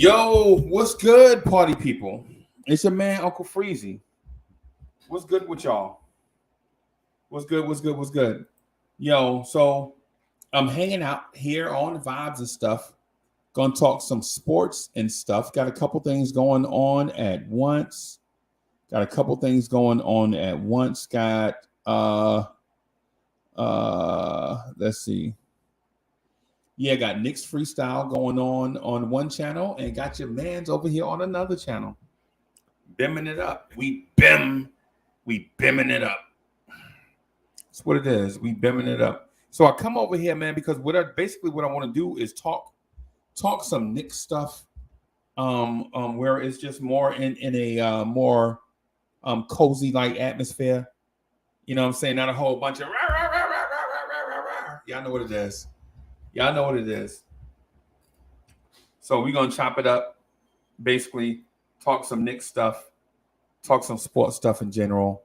Yo, what's good, party people? It's your man, Uncle Freezie. What's good with y'all? What's good? What's good? What's good? Yo, so I'm hanging out here on the vibes and stuff. Gonna talk some sports and stuff. Got a couple things going on at once. Got let's see. Yeah, got Nick's freestyle going on one channel, and got your man's over here on another channel. Bimming it up. We bimming it up. That's what it is. We bimming it up. So I come over here, man, because what I want to do is talk some Nick stuff. Where it's just more in a more cozy like atmosphere. You know what I'm saying? Not a whole bunch of rah, rah, rah, rah, rah, rah, rah, rah. Y'all know what it is. Y'all know what it is. So we're gonna chop it up, basically talk some Nick stuff, talk some sports stuff in general,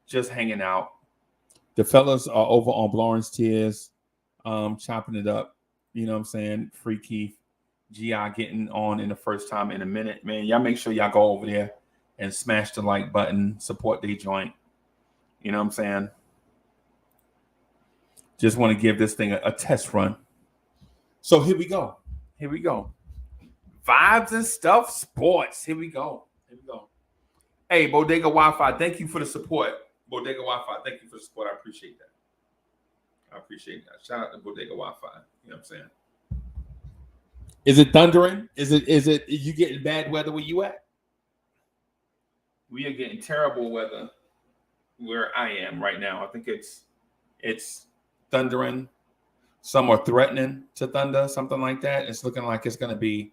just hanging out. The fellas are over on Lawrence Tears, chopping it up. You know what I'm saying? Free Keith, GI getting on in the first time in a minute. Man, y'all make sure y'all go over there and smash the like button, support the joint. You know what I'm saying? Just want to give this thing a test run. So here we go. Vibes and stuff, sports. Here we go. Hey, Bodega Wi-Fi, thank you for the support. Bodega Wi-Fi, thank you for the support. I appreciate that. Shout out to Bodega Wi-Fi. You know what I'm saying? Is it thundering? Is you getting bad weather where you at? We are getting terrible weather where I am right now. I think it's thundering. Some are threatening to thunder, something like that. It's looking like it's going to be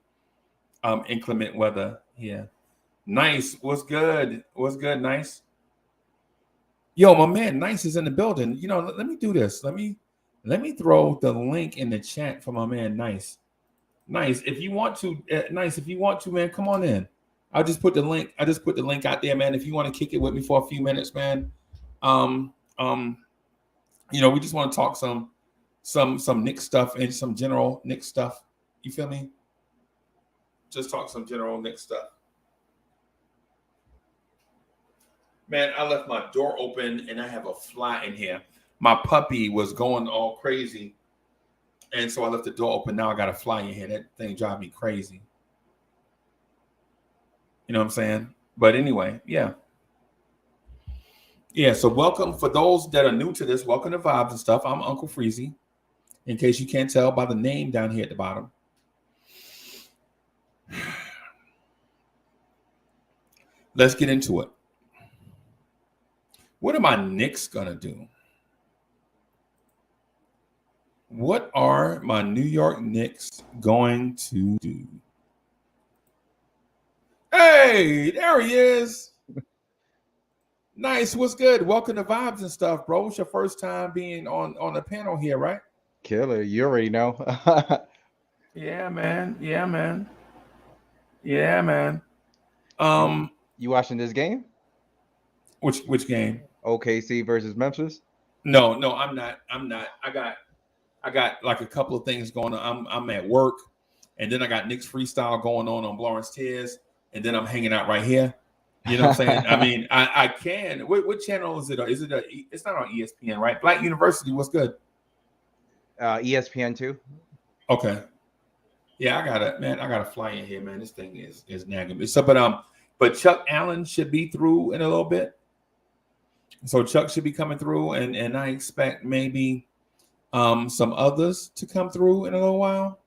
inclement weather here. Nice. What's good? Nice? Yo, my man, Nice is in the building. You know, let me do this. Let me throw the link in the chat for my man, Nice. Nice. If you want to, man, come on in. I'll just put the link. Out there, man. If you want to kick it with me for a few minutes, man. You know, we just want to talk some Nick stuff and some general Nick stuff. You feel me? Just talk some general Nick stuff. Man, I left my door open and I have a fly in here. My puppy was going all crazy. And so I left the door open. Now I got a fly in here. That thing drives me crazy. You know what I'm saying? But anyway, yeah. Yeah, so welcome. For those that are new to this, welcome to Vibes and Stuff. I'm Uncle Freezie. In case you can't tell by the name down here at the bottom. Let's get into it. What are my Knicks going to do? What are my New York Knicks going to do? Hey, there he is. Nice. What's good? Welcome to Vibes and Stuff, bro. It's your first time being on the panel here, right? Killer, you already know. Yeah, man. You watching this game? Which game? OKC versus Memphis? No, I'm not. I got like a couple of things going on. I'm at work, and then I got Nick's freestyle going on Lawrence Tears, and then I'm hanging out right here. You know what I'm saying? I mean, I can. What channel is it? It's not on ESPN, right? Black University. What's good? ESPN 2. Okay. Yeah, I got to fly in here, man. This thing is nagging me. So, but Chuck Allen should be through in a little bit. So Chuck should be coming through, and I expect maybe some others to come through in a little while.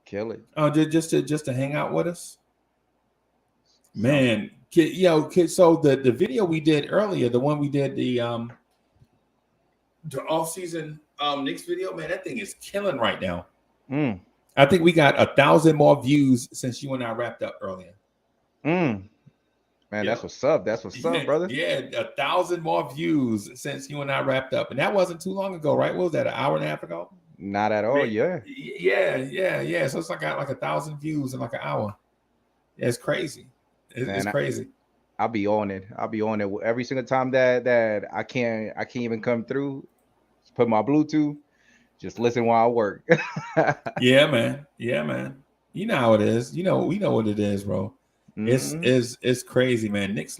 Kill it. Just to hang out with us. Man, kid, so the video we did earlier, the one we did the off-season Knicks video, man, that thing is killing right now. I think we got 1,000 more views since you and I wrapped up earlier. Man, yeah. That's what's up. Brother. Yeah, 1,000 more views since you and I wrapped up. And that wasn't too long ago, right? What was that, an hour and a half ago? Not at all, yeah. Yeah. So it's like got like 1,000 views in like an hour. Yeah, it's crazy. It's crazy. I'll be on it. Every single time that I can't even come through, just put my Bluetooth, just listen while I work. Yeah, man. You know how it is. We know what it is, bro. Mm-hmm. It's crazy, man. Knicks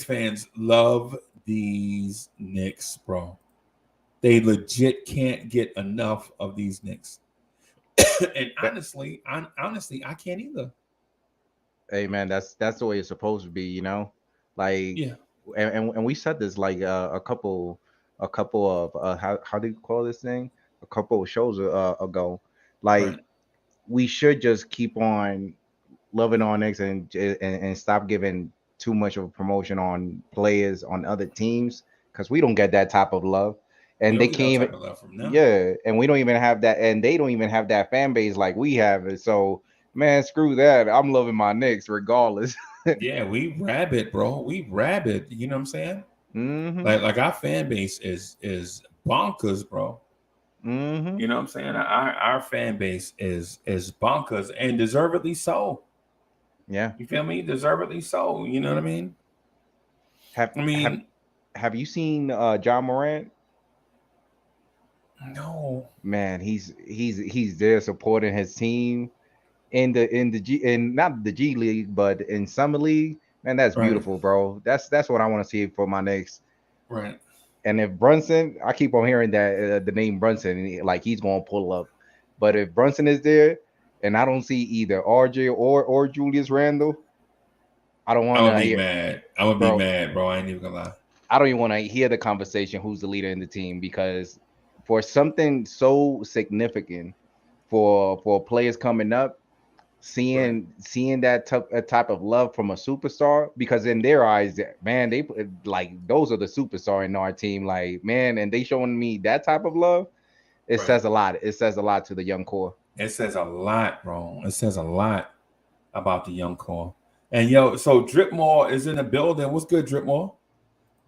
fans love these Knicks, bro. They legit can't get enough of these Knicks. And honestly, I can't either. Hey man, that's the way it's supposed to be, you know. Like, Yeah, and we said this like a couple of how do you call this thing? A couple of shows ago. right. Like, we should just keep on loving on Knicks and stop giving too much of a promotion on players on other teams because we don't get that type of love, We and they don't get no can't even. type of love from them. Yeah, and we don't even have that, and they don't even have that fan base like we have it. So, man, screw that. I'm loving my Knicks regardless. Yeah, we rabid, bro. We rabid. You know what I'm saying? Mm-hmm. Like our fan base is bonkers, bro. Mm-hmm. You know what I'm saying? Our fan base is bonkers and deservedly so. Yeah. You feel me? Deservedly so. You know what I mean? Have I have mean, have you seen John Morant? no. Man, he's there supporting his team in the G, in not the G League, but in Summer League. Man, that's Right. beautiful, bro. That's what I want to see for my next. Right. And if Brunson, I keep on hearing that the name Brunson, and like he's gonna pull up. But if Brunson is there, and I don't see either RJ or Julius Randle, I don't I'm want gonna to be hear, mad. I'm gonna be bro. mad, bro. I ain't even gonna lie. I don't even want to hear the conversation who's the leader in the team because for something so significant for players coming up, Right. seeing that type of love from a superstar, because in their eyes, man, they like those are the superstar in our team, like man, and they showing me that type of love. It Right. says a lot. It says a lot to the young core. It says a lot, bro. It says a lot about the young core. And yo, so Dripmore is in the building. What's good, Dripmore?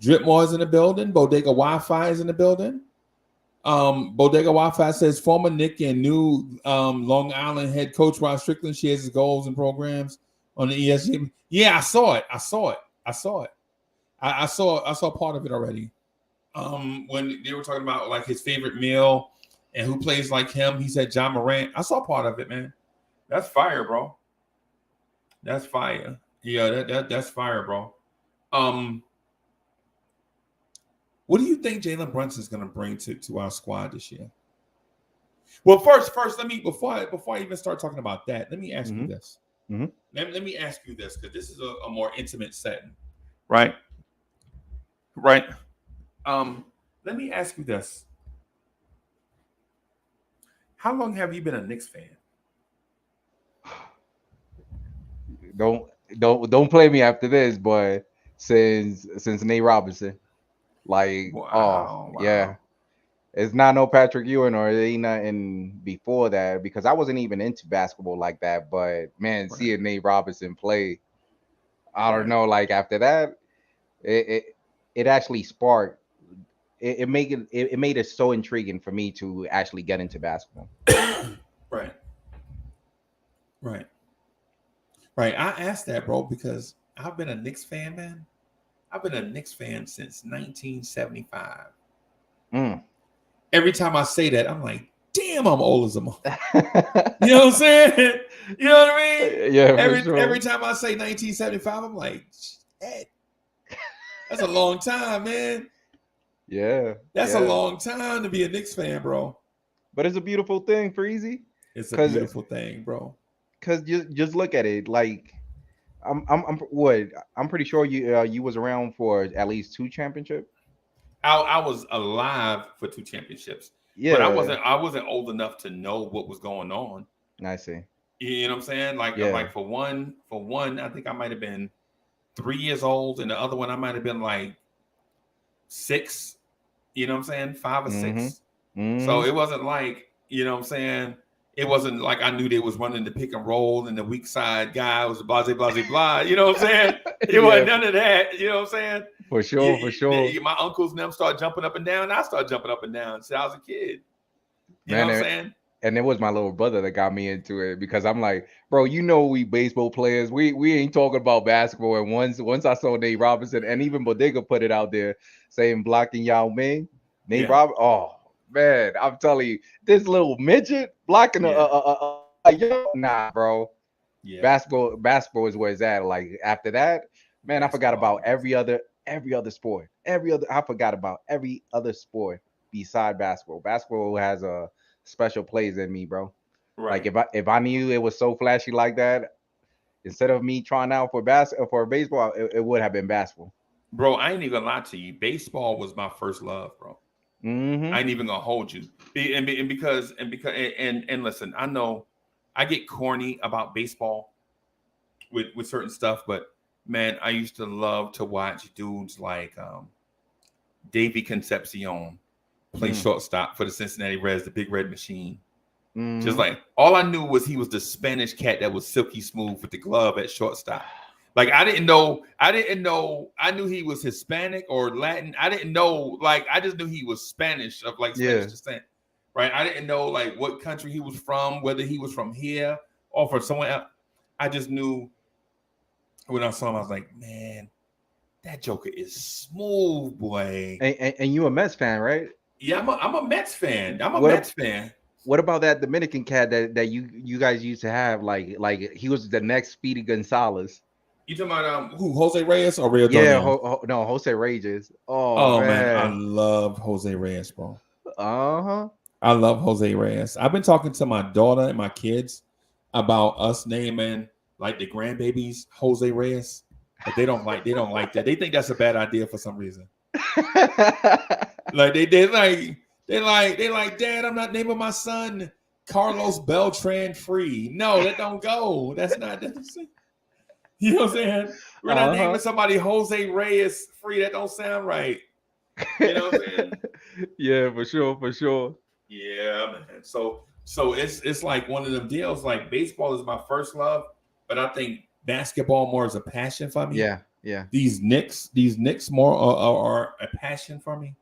Dripmore is in the building. Bodega Wi-Fi is in the building. Bodega Wi-Fi says former Nick and new Long Island head coach Rod Strickland shares his goals and programs on the ESG. Yeah, I saw it. I saw part of it already. When they were talking about like his favorite meal and who plays like him, he said John Morant. I saw part of it, man. That's fire, bro. That's fire. Yeah, that's fire, bro. Um, what do you think Jalen Brunson is going to bring to our squad this year? Well, first, let me before I even start talking about that, let me ask you Mm-hmm. this. Mm-hmm. Let me ask you this because this is a more intimate setting, right? Right. Um, let me ask you this: how long have you been a Knicks fan? Don't don't play me after this, but since Nate Robinson, like oh Wow, yeah, wow, it's not no Patrick Ewing or it ain't nothing before that because I wasn't even into basketball like that. But man, right, seeing Nate Robinson play, I don't right, know. Like after that, it it actually sparked. It made it so intriguing for me to actually get into basketball. right, right, right. I asked that, bro, because I've been a Knicks fan, man. I've been a Knicks fan since 1975. Mm. Every time I say that, I'm like, damn, I'm old as a mother. You know what I'm saying? You know what I mean? Yeah, for Every sure. time I say 1975, I'm like, shit, that's a long time, man. Yeah, That's a yeah. long time to be a Knicks fan, bro. But it's a beautiful thing, Freezy, It's a because beautiful thing, bro. just look at it. Like I'm what I'm pretty sure you was around for at least two championship. I was alive for two championships, but Yeah, I wasn't old enough to know what was going on. I see. You know what I'm saying? Yeah. Like for one, I think I might have been 3 years old, and the other one I might have been like six. You know what I'm saying? Five or Mm-hmm. six. So Mm-hmm. it wasn't like, you know what I'm saying? It wasn't like I knew they was running the pick and roll and the weak side guy was blah, blah, blah, blah. You know what I'm saying? It wasn't Yeah, none of that. You know what I'm saying? for sure, for sure, My uncles and them start jumping up and down. I start jumping up and down since I was a kid. You know man. what I'm saying? And it was my little brother that got me into it because I'm like, bro, you know, we baseball players, we ain't talking about basketball. And once I saw Nate Robinson and even Bodega put it out there saying blocking Yao Ming, Nate Yeah. Rob, oh man, I'm telling you, this little midget blocking Yeah. Nah, bro. Yeah, Basketball is where it's at. Like after that, man, I forgot basketball. about every other sport. I forgot about every other sport beside basketball. Basketball has a special place in me, bro. Like Right, if I knew it was so flashy like that, instead of me trying out for baseball, it would have been basketball. bro. I ain't even gonna lie to you. Baseball was my first love, bro. I Mm-hmm. ain't even gonna hold you. And listen, I know I get corny about baseball with certain stuff, but man, I used to love to watch dudes like Davey Concepcion play Mm. shortstop for the Cincinnati Reds, the Big Red Machine. Just Mm-hmm. like all I knew was he was the Spanish cat that was silky smooth with the glove at shortstop. Like I didn't know. I knew he was Hispanic or Latin. I didn't know. Like I just knew he was Spanish of like Spanish Yeah. descent, right? I didn't know like what country he was from, whether he was from here or from somewhere else. I just knew when I saw him, I was like, man, that Joker is smooth, boy. And you a Mets fan, right? Yeah, I'm a Mets fan. I'm a What Mets fan. what about that Dominican cat that you guys used to have? Like he was the next Speedy Gonzalez. You talking about who? Jose Reyes or Rio Yeah, Donion? no, Jose Rages. Oh Oh man, I man. love Jose Reyes, bro. Uh-huh. I love Jose Reyes. I've been talking to my daughter and my kids about us naming like the grandbabies Jose Reyes, but they don't like that. They think that's a bad idea for some reason. Like they like Dad, I'm not naming my son Carlos Beltran Free. No, that don't go. That's you know what I'm saying? We're not naming somebody Jose Reyes Free. That don't sound right. You know what I'm saying? Yeah, for sure, for sure. Yeah, man. So it's like one of them deals. Like baseball is my first love, but I think basketball more is a passion for me. Yeah, yeah. These Knicks more are a passion for me.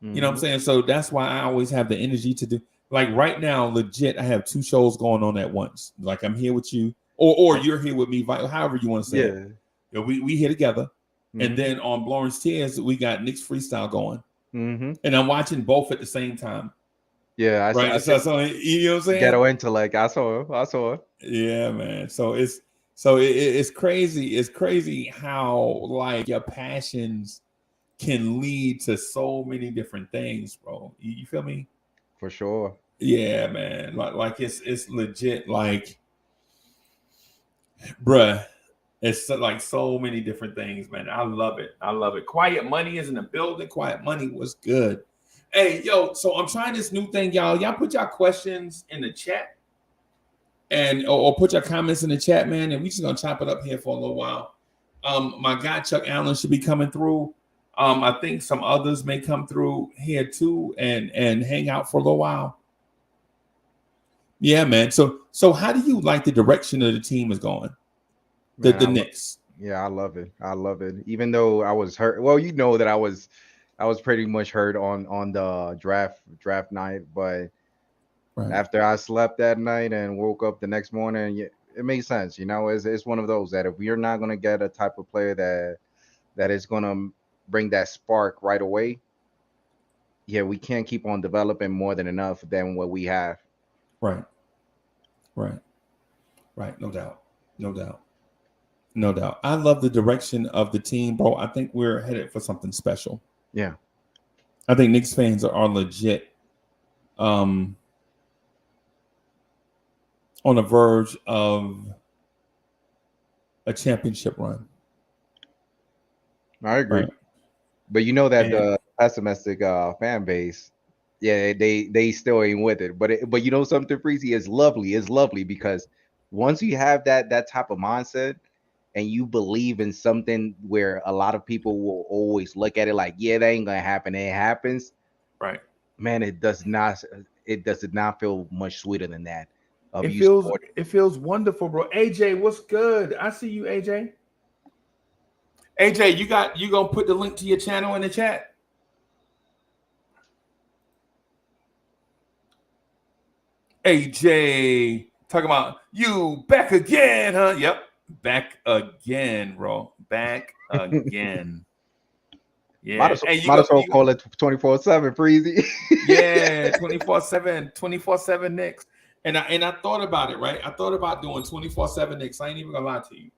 You know what I'm Hmm. saying? So that's why I always have the energy to do. Like right now, legit, I have two shows going on at once. Like I'm here with you, or you're here with me. However you want to say it. Yeah. You know, we here together, and Hmm. then on Lawrence Tears we got Knicks freestyle going, Hmm. and I'm watching both at the same time. Yeah, Right. I see So you know what I'm saying? Ghetto Intellect. I saw her. I saw her. Yeah, man. So it's crazy. It's crazy how like your passions can lead to so many different things, bro. You feel me? For sure. Yeah, man. Like it's legit. Like, bruh, it's like so many different things, man. I love it. I love it. Quiet Money is in the building. Quiet Money was good. Hey, yo. So I'm trying this new thing, y'all. Y'all put y'all questions in the chat and or put your comments in the chat, man. And we just gonna chop it up here for a little while. My guy Chuck Allen should be coming through. I think some others may come through here too and hang out for a little while. Yeah, man. So how do you like the direction of the team is going? The Man, the Knicks. yeah, I love it. I love it. Even though I was hurt. Well, you know that I was pretty much hurt on the draft night, but Right. after I slept that night and woke up the next morning, it makes sense. You know, it's one of those that if we're not gonna get a type of player that is gonna bring that spark right away, yeah, we can't keep on developing more than enough than what we have. Right. Right. Right. No doubt. No doubt. No doubt. I love the direction of the team, bro. I think we're headed for something special. Yeah. I think Knicks fans are legit um on the verge of a championship run. I agree. Right. But you know that And the pessimistic fan base, yeah, they still ain't with it. But you know something, Freezy is lovely. It's lovely because once you have that type of mindset and you believe in something where a lot of people will always look at it like, yeah, that ain't gonna happen. It happens, right. man. It does not feel much sweeter than that of It you feels supporting. it feels wonderful, bro. AJ, what's good? I see you, AJ. AJ, you gonna put the link to your channel in the chat? AJ talking about you back again, huh? Yep, back again, bro. Back again. Yeah. Hey, Might as well call it 24/7, Freezy. yeah, 24/7, 24/7 Knicks. And I thought about it, right? I thought about doing 24/7 Knicks. I ain't even gonna lie to you.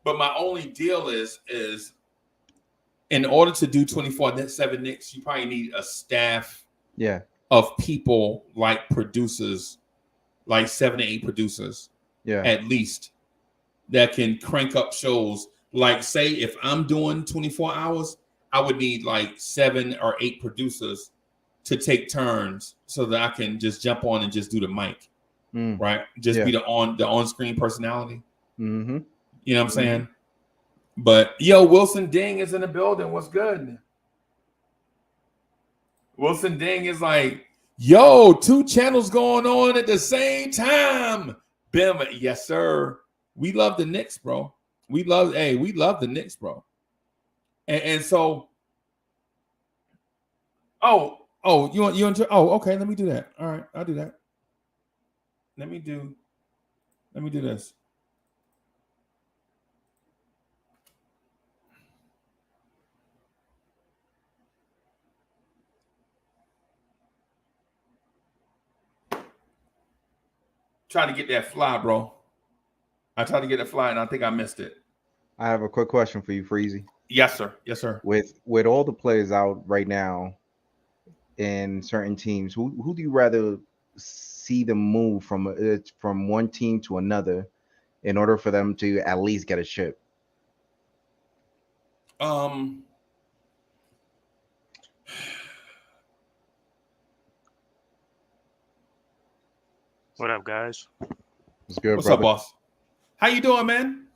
But my only deal is in order to do 24/7 Knicks, you probably need a staff of people like producers, like 7 to 8 producers, at least, that can crank up shows. Like, say, if I'm doing 24 hours, I would need like 7 or 8 producers to take turns so that I can just jump on and just do the mic, right? Just be the on-screen personality. Mm-hmm. You know what I'm saying? But yo, Wilson Ding is in the building. What's good? Wilson Ding is like, yo, 2 channels going on at the same time. Bim, yes, sir. We love the Knicks, bro. We love the Knicks, bro. And so, you want okay, let me do that. All right, I'll do that. Let me do this. Trying to get that fly, bro. I tried to get a fly and I think I missed it. I have a quick question for you, Freezie. Yes, sir. Yes, sir. With all the players out right now in certain teams, who do you rather see them move from one team to another in order for them to at least get a chip? What up, guys? What's good, What's brother? up, boss? How you doing, man?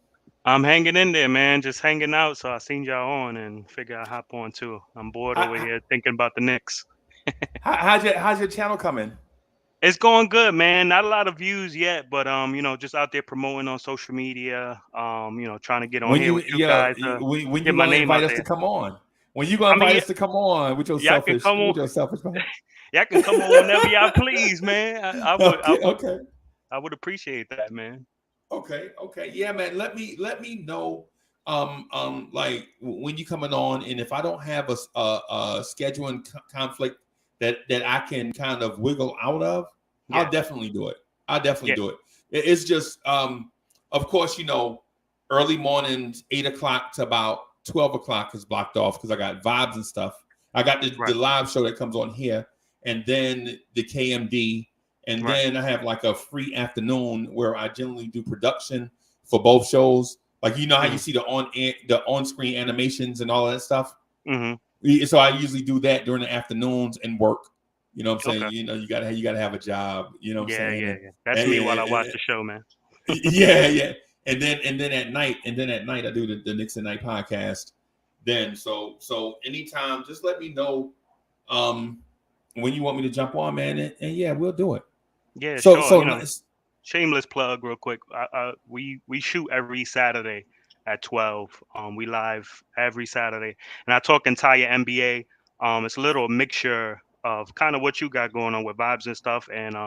I'm hanging in there, man. Just hanging out. So I seen y'all on and figured I'd hop on too. I'm bored over here thinking about the Knicks. how's your channel coming? It's going good, man. Not a lot of views yet, but just out there promoting on social media. Trying to get on here with you guys. When you get my gonna name invite out us there. to come on? When you gonna invite us to come on with your selfish? With your selfish man? Y'all can come on whenever y'all please, man. I would appreciate that, man. Okay. Yeah, man. Let me know like when you coming on, and if I don't have a scheduling conflict that I can kind of wiggle out of, I'll definitely do it. Do it. It's just of course, early mornings, 8 o'clock to about 12 o'clock is blocked off because I got vibes and stuff. I got the live show that comes on here, and then the KMD. And then I have like a free afternoon where I generally do production for both shows. Like, how you see the on-screen animations and all that stuff. Mm-hmm. So I usually do that during the afternoons and work. You know what I'm saying? Okay. You gotta have a job. You know what I'm saying? Yeah. That's me while I watch the show, man. Yeah. And then at night I do the Knicks at Night podcast. Then so anytime, just let me know when you want me to jump on, man, and yeah, we'll do it. Yeah, sure. Shameless plug, real quick. We shoot every Saturday at 12. We live every Saturday, and I talk entire NBA. It's a little mixture of kind of what you got going on with vibes and stuff, and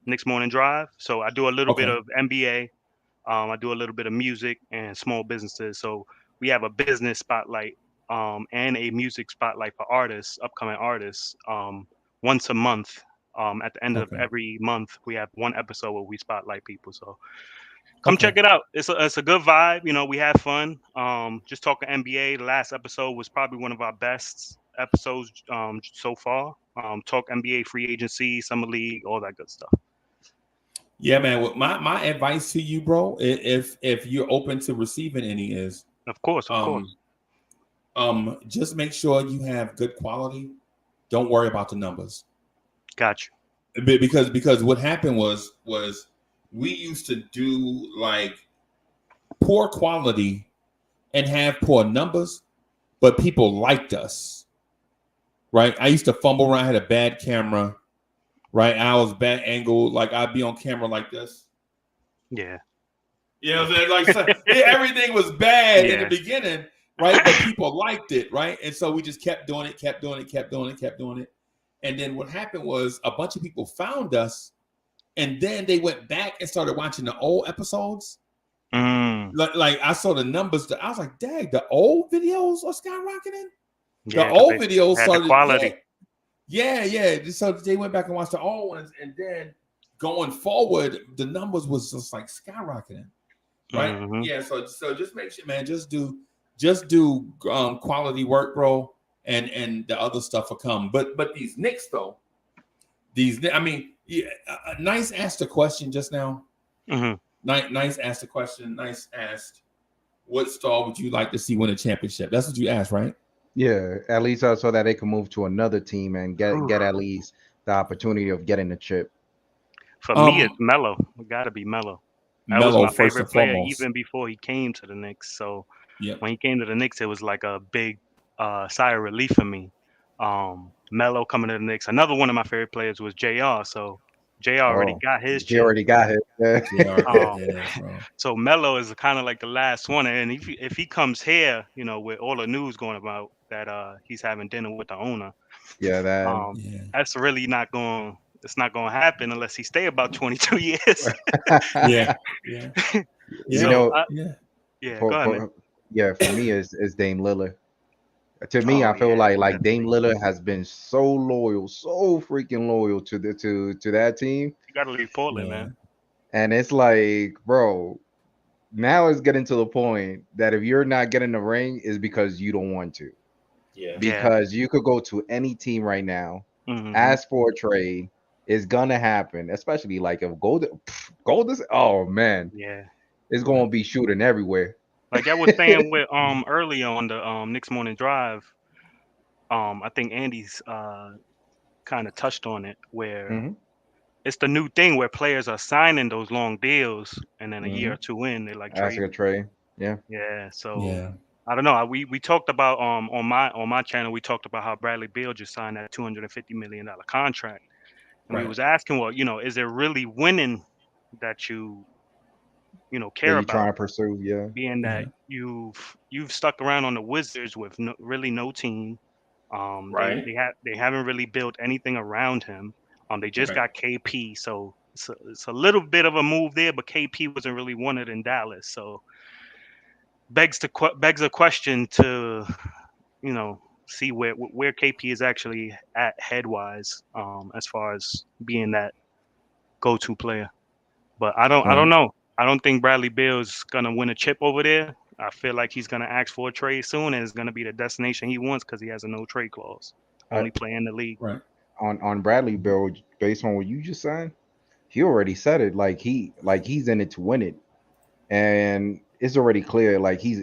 Knicks Morning Drive. So I do a little bit of NBA. I do a little bit of music and small businesses. So we have a business spotlight and a music spotlight for artists, upcoming artists, once a month. At the end of every month, we have one episode where we spotlight people. So come check it out. It's a good vibe. We have fun. Just talking NBA. The last episode was probably one of our best episodes so far. Talk NBA free agency, summer league, all that good stuff. Yeah, man. Well, my advice to you, bro, if you're open to receiving any, is of course. Just make sure you have good quality. Don't worry about the numbers. Gotcha. Because what happened was we used to do like poor quality and have poor numbers, but people liked us, right? I used to fumble around, I had a bad camera, right? I was bad angle, like I'd be on camera like this. Yeah. You know what I'm saying? Like so, everything was bad in the beginning, right? But people liked it, right? And so we just kept doing it. And then what happened was a bunch of people found us, and then they went back and started watching the old episodes. Like I saw the numbers. I was like, dang, the old videos are skyrocketing. The old videos started. Quality. Yeah. So they went back and watched the old ones, and then going forward, the numbers was just like skyrocketing, right? Mhm. Yeah. So just make sure, man. Just do quality work, bro, and the other stuff will come. But these Knicks though, I mean, yeah, Nice asked a question just now. Mhm. Nice asked a question. Nice asked, what star would you like to see win a championship? That's what you asked, right? Yeah, at least so that they can move to another team and get at least the opportunity of getting the chip. For me, it's Melo. It got to be Melo. That was Melo my first favorite and player foremost. even before he came to the Knicks. So Yep. when he came to the Knicks, it was like a big sigh of relief for me. Melo coming to the Knicks. Another one of my favorite players was JR. So JR already got his He chip. already got it. JR, bro. So Melo is kind of like the last one, and if he comes here, you know, with all the news going about that he's having dinner with the owner, that's really not going. It's not going to happen unless he stay about 22 years. Yeah. You know, go ahead, man. For me, it's Dame Lillard. To me, I feel like Dame Lillard has been so loyal, so freaking loyal to that team. You got to leave Portland, man. And it's like, bro, now it's getting to the point that if you're not getting the ring, is because you don't want to. Yeah. Because you could go to any team right now, ask for a trade. It's gonna happen, especially like if Golden, oh man, it's gonna be shooting everywhere. Like I was saying with earlier on the Knicks Morning Drive, I think Andy's kind of touched on it where it's the new thing where players are signing those long deals and then a year or two in they like asking a trade. Yeah. So I don't know. We talked about on my channel we talked about how Bradley Beal just signed that $250 million contract, and we was asking, well, you know, is it really winning that you care about? Trying to pursue, being that you've stuck around on the Wizards with really no team. They haven't really built anything around him. They just got KP, so it's a little bit of a move there, but KP wasn't really wanted in Dallas, so begs a question to see where KP is actually at head-wise, as far as being that go-to player. But I don't know. I don't think Bradley Beal's gonna win a chip over there. I feel like he's gonna ask for a trade soon, and it's gonna be the destination he wants because he has a no trade clause. Only play in the league. Right. On Bradley Beal, based on what you just said, he already said it. Like he's in it to win it, and it's already clear. Like he's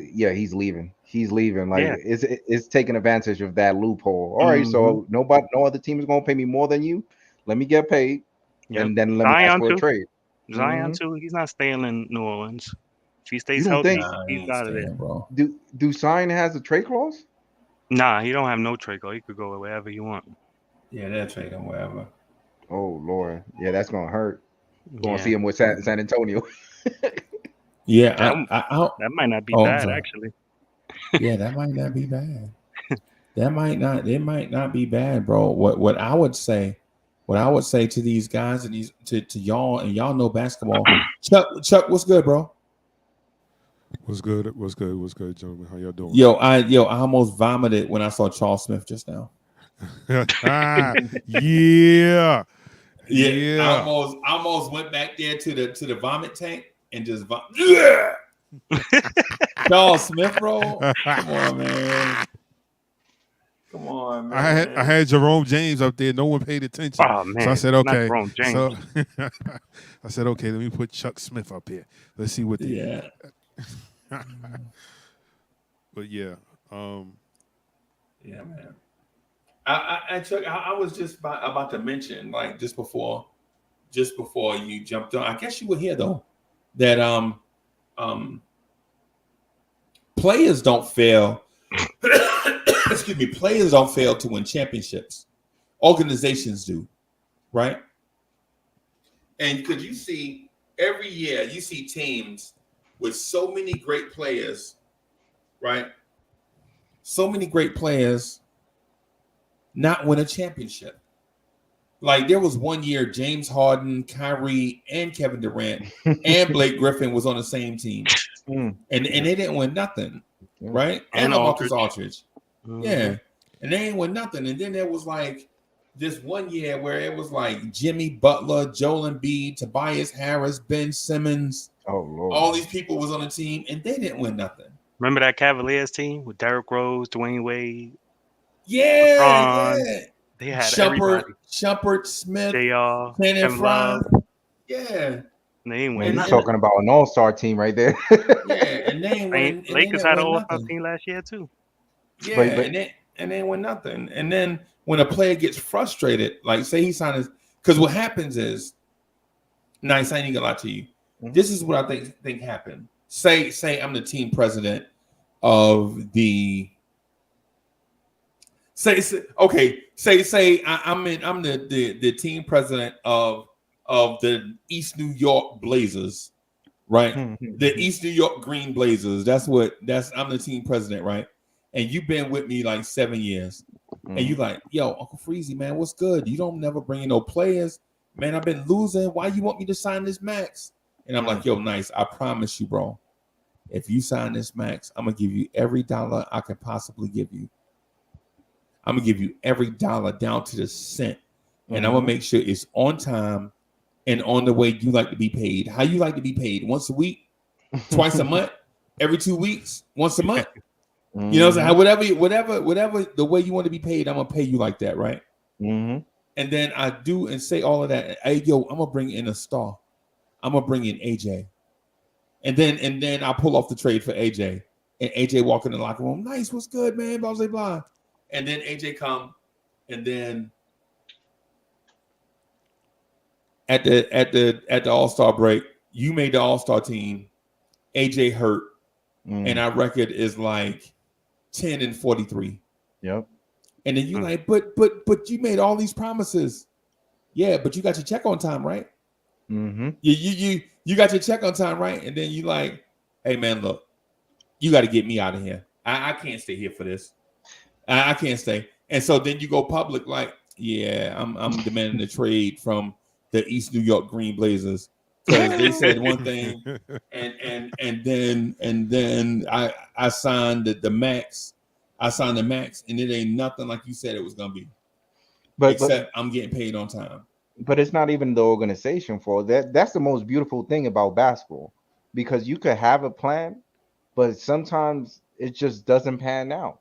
leaving. He's leaving. Like it's taking advantage of that loophole. All right, so no other team is gonna pay me more than you. Let me get paid, and then let me ask for a trade. Zion too. He's not staying in New Orleans. If he stays healthy, he's out of there, bro. Do Zion has a trade clause? Nah, he don't have no trade clause. He could go wherever you want. Yeah, they'll trade him wherever. Oh Lord, yeah, that's gonna hurt. Gonna see him with San Antonio. Yeah, that might not be bad actually. Yeah, that might not be bad. It might not be bad, bro. What I would say to these guys and these to y'all, and y'all know basketball. Chuck, what's good, bro? What's good, gentlemen? How y'all doing? Yo, I almost vomited when I saw Charles Smith just now. Yeah. I almost went back there to the vomit tank and just yeah. Charles Smith, bro. Come on, man. I had Jerome James up there. No one paid attention. Oh, man. So I said, okay. Jerome James. So I said, okay, let me put Chuck Smith up here. Let's see what the But yeah. Yeah, man. I was just about to mention, like just before you jumped on. I guess you were here though. That players don't fail. Excuse me. Players don't fail to win championships. Organizations do, right? And could you see every year you see teams with so many great players, right? So many great players not win a championship. Like there was one year James Harden, Kyrie, and Kevin Durant and Blake Griffin was on the same team. And they didn't win nothing, right? And Marcus Aldridge. Yeah. And they ain't win nothing. And then there was like this one year where it was like Jimmy Butler, Joel Embiid, Tobias Harris, Ben Simmons. Oh Lord. All these people was on the team and they didn't win nothing. Remember that Cavaliers team with Derrick Rose, Dwayne Wade? Yeah. They had everybody. Shumpert, Smith, JR, Cannon Kevin Fry. Love. Yeah. And they ain't Man, win you nothing. talking about an all-star team right there. Yeah, and they ain't win. Lakers had an all-star team last year too. Yeah, but and they ain't win nothing. And then when a player gets frustrated, like say he signed his, because what happens is, nice, I ain't gonna lie to you. Mhm. This is what I think happened. Say I'm the team president of the. I'm the team president of the East New York Blazers, right? The East New York Green Blazers. I'm the team president, right? And you've been with me like 7 years. And you like, yo, Uncle Freezie, man, what's good? You don't never bring in no players. Man, I've been losing. Why you want me to sign this max? And I'm like, yo, nice. I promise you, bro. If you sign this max, I'm going to give you every dollar I can possibly give you. I'm going to give you every dollar down to the cent. And I'm going to make sure it's on time and on the way you like to be paid. How you like to be paid? Once a week? Twice a month? Every 2 weeks? Once a month? You know what I'm saying? Whatever the way you want to be paid, I'm going to pay you like that, right? And then I do and say all of that. Hey, yo, I'm going to bring in a star. I'm going to bring in AJ. And then I pull off the trade for AJ. And AJ walk in the locker room. Nice, what's good, man? Blah, blah, blah. And then AJ come. And then at the All-Star break, you made the All-Star team. AJ hurt. And our record is like 10-43. Yep. And then you like, but you made all these promises. Yeah, but you got your check on time, right? You got your check on time, right? And then you like, hey man, look, you got to get me out of here. I can't stay here for this. I can't stay. And so then you go public like, yeah, I'm demanding a trade from the East New York Green Blazers because they said one thing, and then I signed the max. I signed the max, and it ain't nothing like you said it was gonna be. Except I'm getting paid on time. But it's not even the organization for that. That's the most beautiful thing about basketball, because you could have a plan, but sometimes it just doesn't pan out.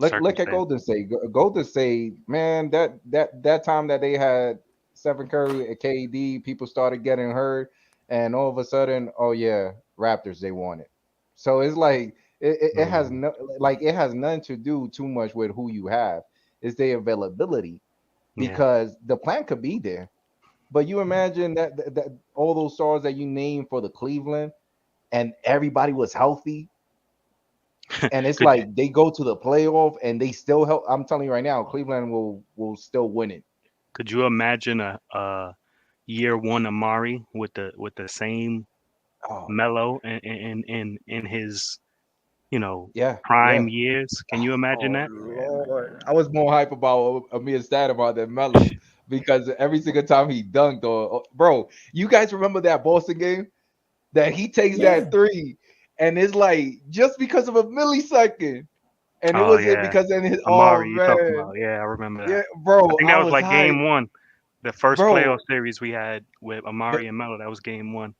Look at Golden State. Golden State, man, that time that they had Stephen Curry and KD, people started getting hurt, and all of a sudden, oh yeah, Raptors, they won it. So it's like it has it has nothing to do too much with who you have. It's the availability, because the plan could be there, but you imagine that all those stars that you named for the Cleveland, and everybody was healthy. And it's like they go to the playoff and they still help. I'm telling you right now, Cleveland will still win it. Could you imagine a year one Amari with the same Melo in his prime years? Can you imagine that? Lord. I was more hype about Amir Stoudemire than Melo because every single time he dunked, bro, you guys remember that Boston game that he takes that three? And it's like just because of a millisecond, and it was because in his Amari, you talking about? Yeah, I remember that. Yeah, bro, I think that was like hyped. game one, the first playoff series we had with Amari and Melo. That was game one.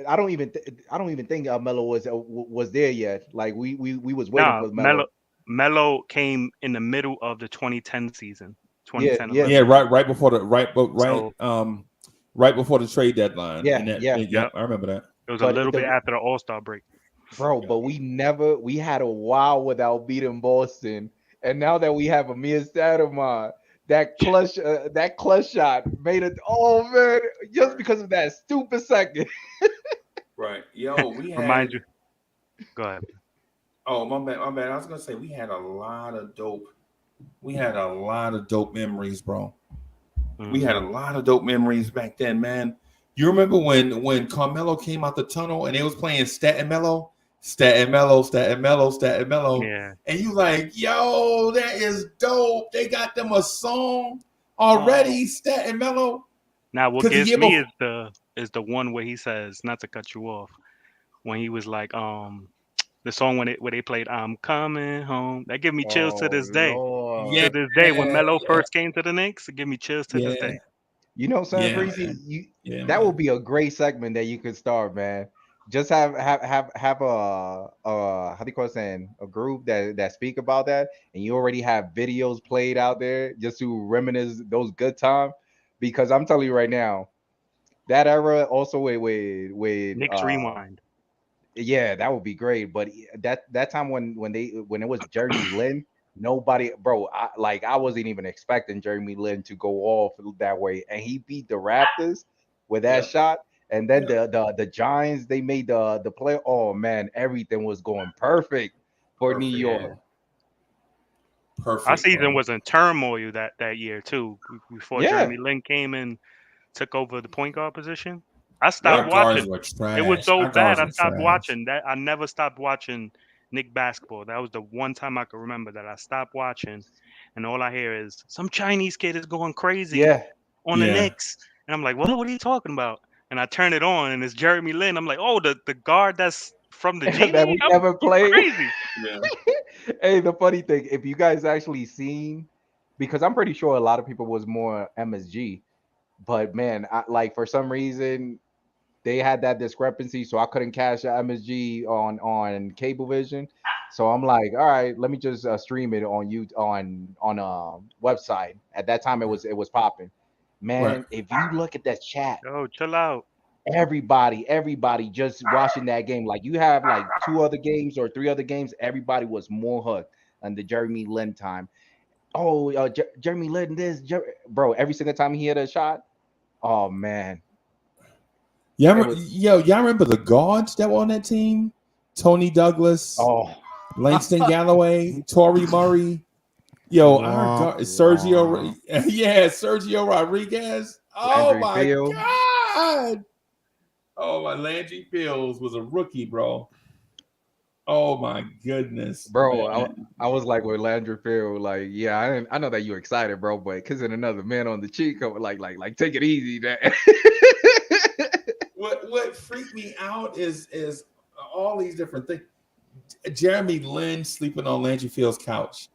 I don't even think Melo was there yet. Like we was waiting for Melo. Melo came in the middle of the 2010 season. 2010. Yeah, right before the right before the trade deadline. Yeah, I remember that. It was a little bit after the All-Star break. Bro, but we had a while without beating Boston. And now that we have Amir Stoudemire, that clutch shot made it. Oh man, just because of that stupid second. Right. Yo, we had remind you. Go ahead. Oh, my bad. I was gonna say we had a lot of dope memories, bro. We had a lot of dope memories back then, man. You remember when Carmelo came out the tunnel and they was playing Staten Mello? Yeah. And you like, yo, that is dope. They got them a song already, Staten Mello. Now what gets me is the one where he says, not to cut you off, when he was like, The song where they played "I'm Coming Home." That give me chills to Oh this day. Lord. Yeah, To this day, when Melo yeah, first came to the Knicks, it give me chills to this yeah, day. You know, son, yeah, Freezy, man. Yeah, that would man. be a great segment that you could start, man. Just have how do you call it saying a group that speak about that, and you already have videos played out there just to reminisce those good times. Because I'm telling you right now, that era also with Knicks rewind. yeah, that would be great. But that time when it was Jeremy Lin, nobody, bro, I wasn't even expecting Jeremy Lin to go off that way, and he beat the Raptors with that Yeah, shot. And then yeah. the Giants, they made the play. Oh man, everything was going perfect for New Perfect, York. man. Our Perfect, season bro. was in turmoil that year too. Before Yeah, Jeremy Lin came and took over the point guard position, I stopped Our yep. guards watching. were It was trash. so Our bad. guards I were stopped trash. watching. That I never stopped watching Nick basketball. That was the one time I could remember that I stopped watching, and all I hear is some Chinese kid is going crazy Yeah. on the Yeah, Knicks, and I'm like, what are you talking about? And I turn it on, and it's Jeremy Lin. I'm like, oh, the guard that's from the G That League. we never You played. crazy? yeah, Hey, the funny thing, if you guys actually seen, because I'm pretty sure a lot of people was more MSG, but man, like for some reason they had that discrepancy, so I couldn't catch the MSG on Cablevision. So I'm like, all right, let me just stream it on you on a website. At that time, it was popping. right. Man, if you look at that chat, Oh, chill out. everybody just watching that game. Like you have like two other games or three other games. Everybody was more hooked on the Jeremy Lin time. Oh, Jeremy Lin, bro. Every single time he hit a shot, oh man, it was Y'all remember the guards that were on that team? Tony Douglas, oh. Langston Galloway, Torrey Murray. Yo, our Womp guard womp. yeah, Sergio Rodriguez. Oh Landry my Field, God. Oh my, Landry Fields was a rookie, bro. Oh my goodness, bro. man. I was like with Landry Field, like, yeah, I know that you excited, bro, but kissing another man on the cheek, like, take it easy, man. What freaked me out is all these different things. Jeremy Lin sleeping on Landry Field's couch.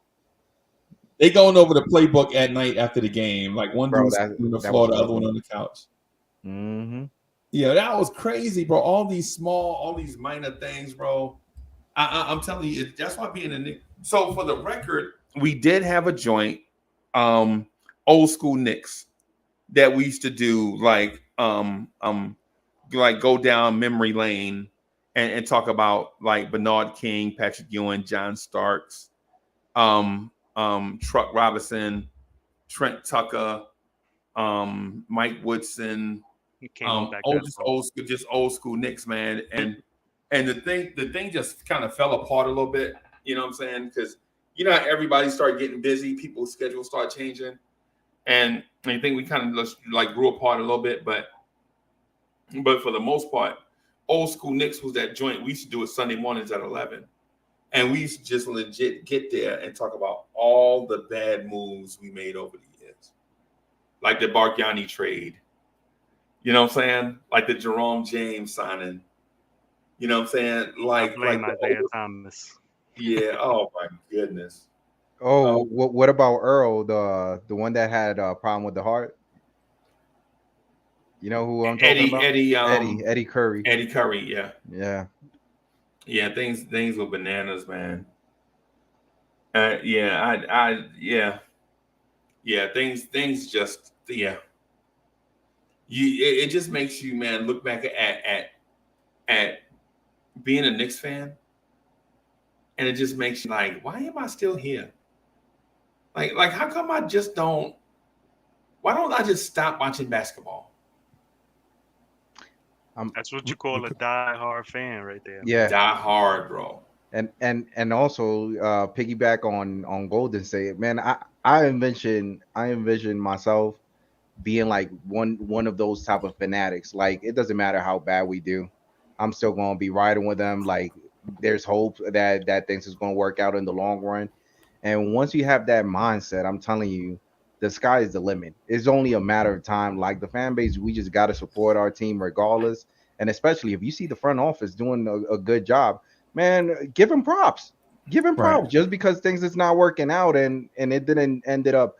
They going over the playbook at night after the game. Like one Bro, dude that sleeping on the that floor, was the other one lovely. on the couch. Hmm. Yeah, that was crazy, bro. All these minor things, bro. I'm telling you, that's why being a Knicks. So for the record, we did have a joint, old school Knicks that we used to do, like go down memory lane and talk about like Bernard King, Patrick Ewing, John Starks, Truck Robinson, Trent Tucker, Mike Woodson, You can't go back that far. just old school Knicks, man. And the thing just kind of fell apart a little bit. You know what I'm saying? Because everybody started getting busy, people's schedules start changing, and I think we kind of just like grew apart a little bit. But for the most part, old school Knicks was that joint. We used to do it Sunday mornings at 11. And we used to just legit get there and talk about all the bad moves we made over the years. Like the Bargnani trade. You know what I'm saying? Like the Jerome James signing. You know what I'm saying? I Like blame the Isaiah Thomas. yeah. Oh my goodness. Oh, Oh, what about Earl, the one that had a problem with the heart? You know who I'm talking Eddie, about? Eddie, Eddie Curry. Eddie Curry. Yeah, Yeah. yeah. Things were bananas, man. Yeah, yeah. Things just yeah. It just makes you, man, look back at being a Knicks fan, and it just makes you like, why am I still here? Like how come I just don't? Why don't I just stop watching basketball? That's what you call a die-hard fan right there. Yeah. Die hard, bro. And also piggyback on Golden State, man. I envision myself being like one of those type of fanatics. Like it doesn't matter how bad we do, I'm still gonna be riding with them. Like there's hope that things is gonna work out in the long run. And once you have that mindset, I'm telling you, the sky is the limit. It's only a matter of time. Like the fan base, we just gotta support our team regardless. And especially if you see the front office doing a good job, man, give him props. Give him props. Right. Just because things is not working out and it didn't ended up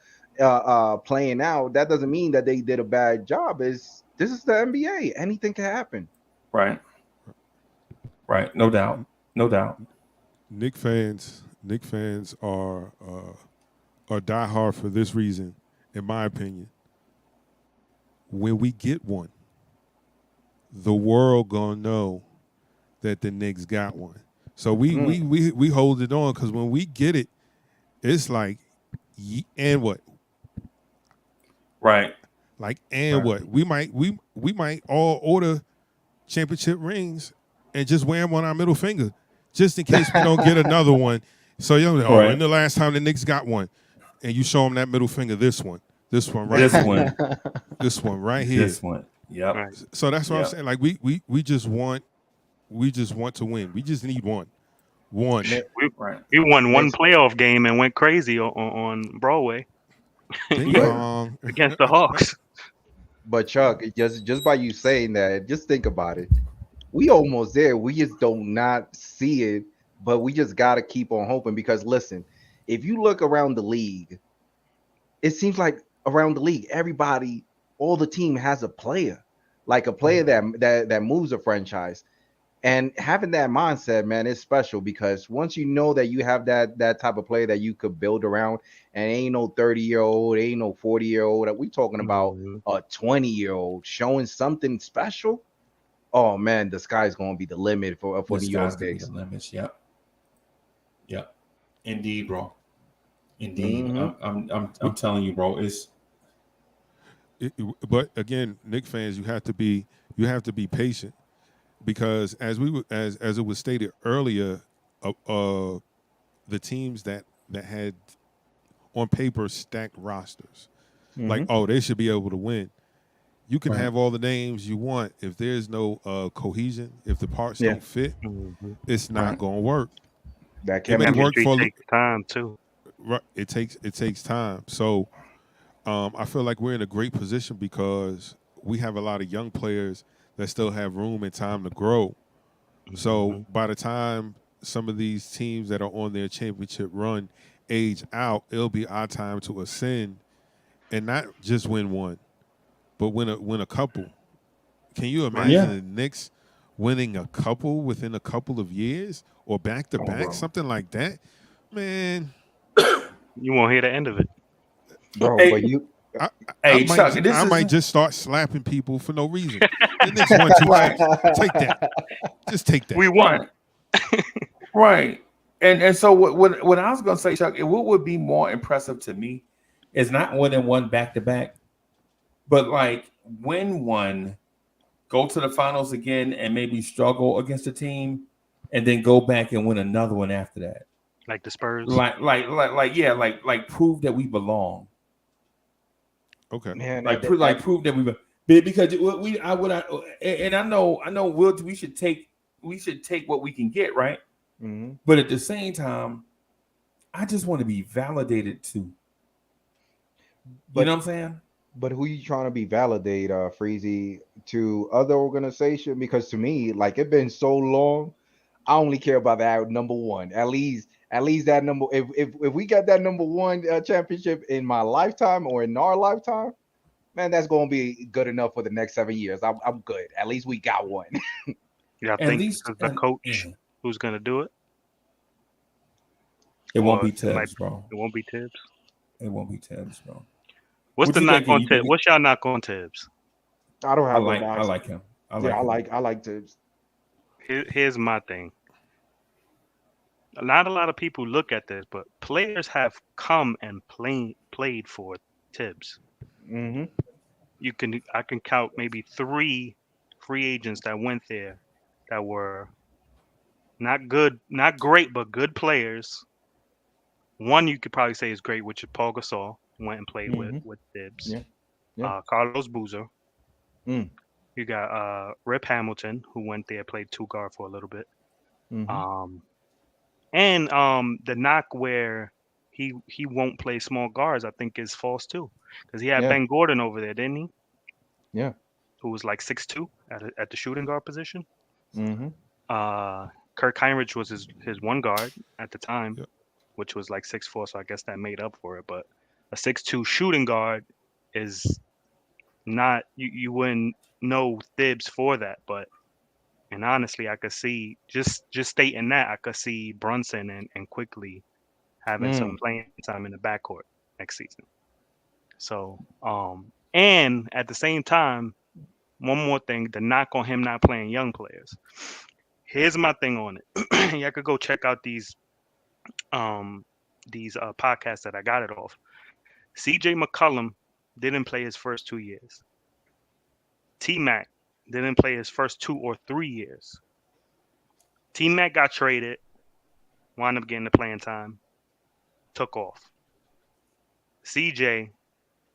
playing out, that doesn't mean that they did a bad job. This is the NBA. Anything can happen. Right. Right. No doubt. No doubt. Knick fans are diehard for this reason, in my opinion. When we get one, the world gonna know that the Knicks got one. So we hold it on because when we get it, it's like, and what? Right. Like, and what? We might all order championship rings and just wear them on our middle finger, just in case we don't get another one. So when the last time the Knicks got one, and you show them that middle finger, this one right here, this one right here, this one. Yep. Right. So that's what I'm saying. Like we just want to win. We just need one. We won one playoff game and went crazy on Broadway against the Hawks. But Chuck, just by you saying that, just think about it. We almost there. We just do not see it, but we just got to keep on hoping because listen, if you look around the league, it seems like around the league, everybody, all the team has a player, like a player that moves a franchise. And having that mindset, man, is special because once you know that you have that type of player that you could build around, and ain't no 30-year-old, ain't no 40-year-old, that we talking about a 20-year-old showing something special. Oh man, the sky's gonna be the limit for New York Knicks. The limits, yep. Indeed, bro. Indeed, I'm telling you, bro. But again, Knicks fans, you have to be patient. Because as it was stated earlier, the teams that had on paper stacked rosters, like they should be able to win. You can have all the names you want if there's no cohesion, if the parts don't fit, it's not going to work. That can work for takes time too. Right, it takes time. So I feel like we're in a great position because we have a lot of young players that still have room and time to grow. So by the time some of these teams that are on their championship run age out, it'll be our time to ascend and not just win one, but win a couple. Can you imagine the Knicks winning a couple within a couple of years or back to back, something like that? Man, you won't hear the end of it, bro. But you. I might just start slapping people for no reason. The Knicks won 2 chips. Take that. Just take that. We won. Right. And so what I was gonna say, Chuck, what would be more impressive to me is not winning one back to back, but like win one, go to the finals again, and maybe struggle against a team, and then go back and win another one after that. Like the Spurs. Like prove that we belong. Okay. Man, prove that we because I know we should take what we can get, right? Mm-hmm. But at the same time, I just want to be validated too. You know what I'm saying? But who you trying to be validate, Freezie, to other organization? Because to me, like it's been so long, I only care about that number one. At least that number. If we got that number one championship in my lifetime or in our lifetime, man, that's going to be good enough for the next 7 years. I'm good. At least we got one. Yeah, I think the coach who's going to do it. It won't be Tibbs, bro. It won't be Tibbs. It won't be Tibbs, bro. What's the knock on Tibbs? What's y'all knock on Tibbs? I don't have. I like him. I like Tibbs. Here's my thing. Not a lot of people look at this, but players have come and played for Tibbs. Mm-hmm. I can count maybe 3 free agents that went there that were not good, not great, but good players. One you could probably say is great, which is Paul Gasol, went and played with Tibbs. Yeah. Carlos Boozer. Mm. You got Rip Hamilton, who went there, played 2 guard for a little bit. Mm-hmm. And the knock where he won't play small guards, I think, is false too, because he had Ben Gordon over there, didn't he? Yeah. Who was like 6'2" at the shooting guard position. Mm-hmm. Kirk Heinrich was his one guard at the time, Yep. which was like 6'4", so I guess that made up for it. But a 6'2" shooting guard is not you wouldn't know Thibs for that. But and honestly, I could see just stating that I could see Brunson and Quickly having some playing time in the backcourt next season. So and at the same time, one more thing, the knock on him not playing young players. Here's my thing on it. Y'all could go check out these podcasts that I got it off. CJ McCollum didn't play his first 2 years. T-Mac didn't play his first 2 or 3 years. T-Mac got traded, wound up getting the playing time, took off. CJ,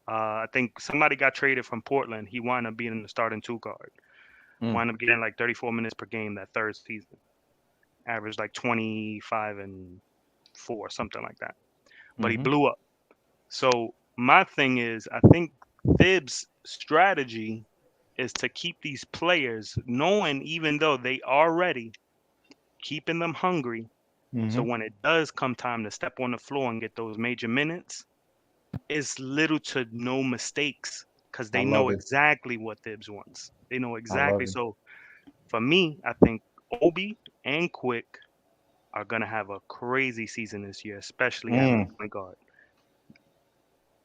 I think somebody got traded from Portland. He wound up being the starting 2 guard. Wound up getting like 34 minutes per game that third season. Averaged like 25 and 4, something like that. But he blew up. So my thing is, I think Thibs' strategy is to keep these players knowing, even though they are ready, keeping them hungry. So when it does come time to step on the floor and get those major minutes, it's little to no mistakes because they know exactly what Thibs wants. They know exactly. So for me, I think Obi and Quick are going to have a crazy season this year, especially having a point guard.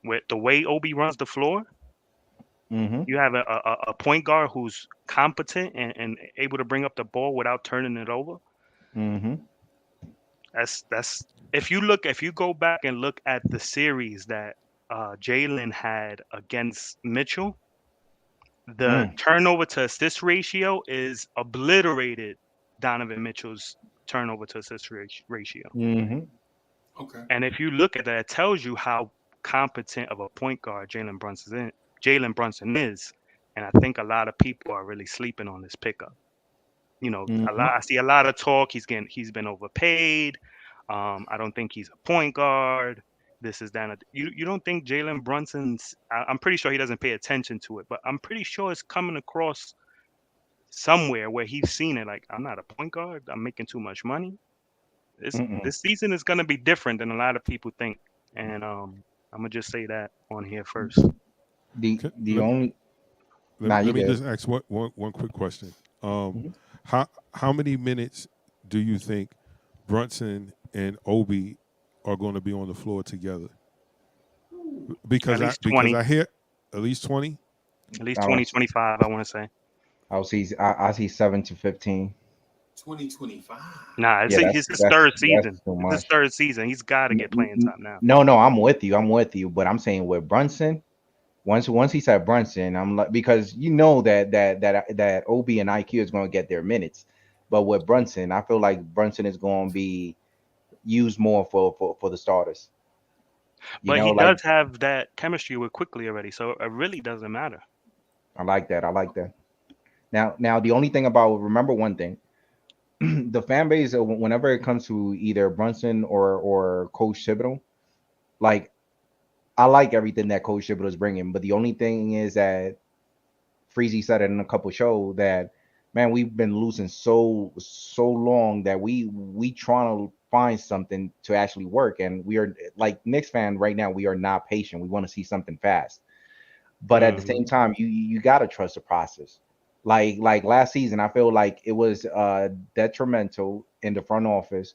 With the way Obi runs the floor, you have a point guard who's competent and able to bring up the ball without turning it over. That's if you go back and look at the series that Jalen had against Mitchell, the turnover to assist ratio is obliterated Donovan Mitchell's turnover to assist ratio. Okay. And if you look at that, it tells you how competent of a point guard Jalen Brunson is. And I think a lot of people are really sleeping on this pickup. You know, I see a lot of talk. He's been overpaid. I don't think he's a point guard. This is that. You don't think Jalen Brunson's? I'm pretty sure he doesn't pay attention to it, but I'm pretty sure it's coming across somewhere where he's seen it. Like, I'm not a point guard. I'm making too much money. This season is gonna be different than a lot of people think, and I'm gonna just say that on here first. Let me just ask one quick question. How many minutes do you think Brunson and Obi are going to be on the floor together? Because I hear at least 20. At least 20, 25, I want to say. I see 7 to 15. 2025. Nah, it's his third season. It's his third season. He's got to get playing time now. No, I'm with you. But I'm saying with Brunson, once he said Brunson, I'm like, because you know that Obi and IQ is going to get their minutes, but with Brunson, I feel like Brunson is going to be used more for the starters. But he does have that chemistry with Quickly already, so it really doesn't matter. I like that. Now the only thing remember one thing. The fan base, whenever it comes to either Brunson or Coach Thibodeau, like, I like everything that Coach Thibodeau is bringing, but the only thing is that Freezie said it in a couple shows that, man, we've been losing so long that we trying to find something to actually work, and we are, like Knicks fan right now, we are not patient. We want to see something fast, but at the same time, you gotta trust the process. Like last season, I feel like it was detrimental in the front office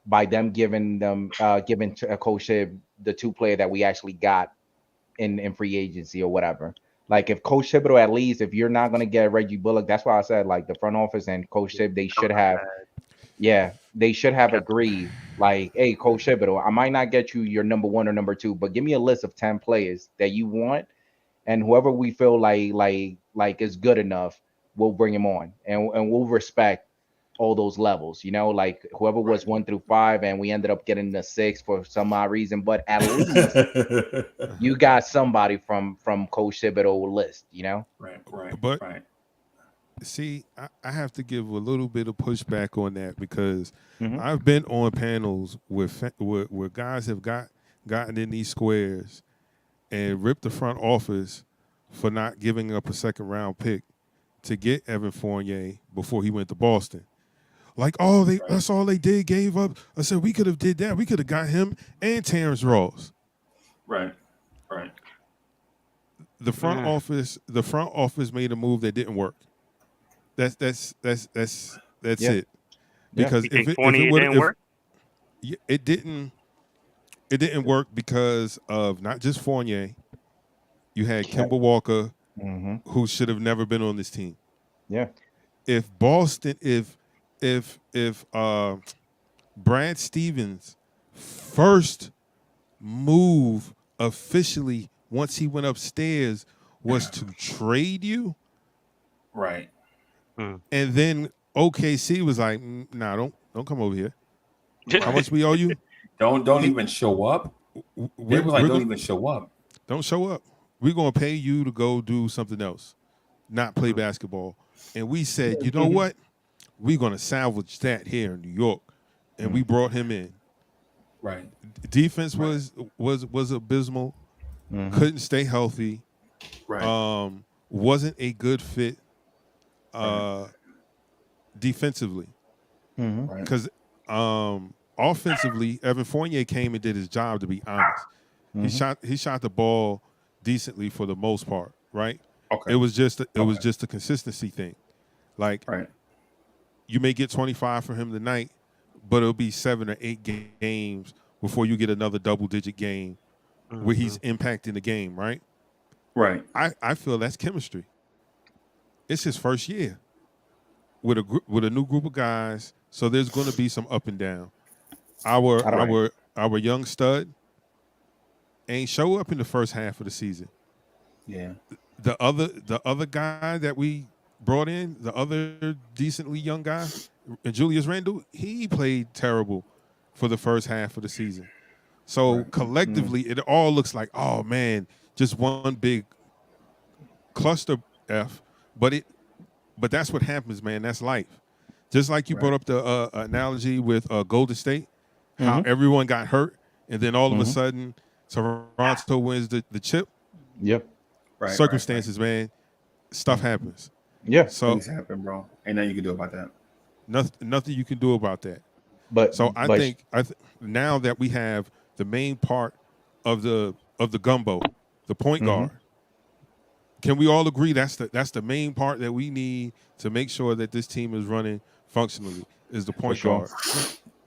by them giving to Coach Thib the 2 player that we actually got in free agency or whatever. Like, if Coach Thibodeau, at least if you're not gonna get Reggie Bullock, that's why I said, like, the front office and Coach Thib, they should have agreed, like, hey, Coach Thibodeau, I might not get you your number 1 or number 2, but give me a list of 10 players that you want, and whoever we feel like is good enough, we'll bring him on, and we'll respect all those levels, like whoever was 1 through 5, and we ended up getting the 6 for some odd reason, but at least you got somebody from Coach Thibodeau list, Right. See, I have to give a little bit of pushback on that because I've been on panels where guys have gotten in these squares and ripped the front office for not giving up a second round pick to get Evan Fournier before he went to Boston. Like, oh, that's all they did, gave up. I said we could have did that. We could have got him and Terrence Ross. Right. The front office made a move that didn't work. That's it. Because if it didn't work, it didn't work because of not just Fournier. You had Kemba Walker, who should have never been on this team. Yeah. If Boston, if Brad Stevens' first move officially once he went upstairs was to trade you, Right. and then OKC was like, nah, don't come over here. How much we owe you? Don't even show up. They were like, don't even show up. Don't show up. We're gonna pay you to go do something else, not play basketball. And we said, you know what? We're gonna salvage that here in New York, and we brought him in. Right. Defense was abysmal. Couldn't stay healthy. Right. Wasn't a good fit defensively. Because offensively, Evan Fournier came and did his job, to be honest. He shot the ball decently for the most part, right? Okay. It was just a consistency thing. Like, you may get 25 from him tonight, but it'll be 7 or 8 games before you get another double-digit game where he's impacting the game, right? Right. I feel that's chemistry. It's his first year with a new group of guys, so there's going to be some up and down. Our young stud ain't show up in the first half of the season. Yeah. The other guy that we brought in, the other decently young guy, Julius Randle, he played terrible for the first half of the season. So collectively, it all looks like, oh man, just one big cluster F. But that's what happens, man. That's life. Just like you brought up the analogy with Golden State, how everyone got hurt, and then all of a sudden, Toronto wins the chip. Yep. Right. Circumstances, man. Stuff happens. Yeah. So things happen, bro. Ain't nothing you can do about that. Nothing you can do about that. But so I think now that we have the main part of the gumbo, the point guard, can we all agree that's the main part that we need to make sure that this team is running functionally, is the point guard.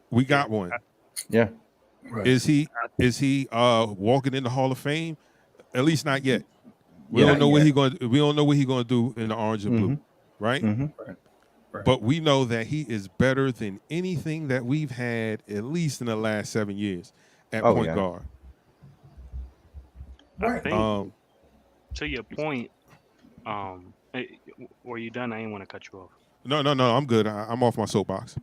We got one. Yeah. Right. Is he walking in the Hall of Fame? At least not yet. We don't know what he's going to do in the orange and blue, right? Right. But we know that he is better than anything that we've had at least in the last 7 years at point guard. I think, to your point, were you done? I didn't want to cut you off. No, I'm good. I'm off my soapbox.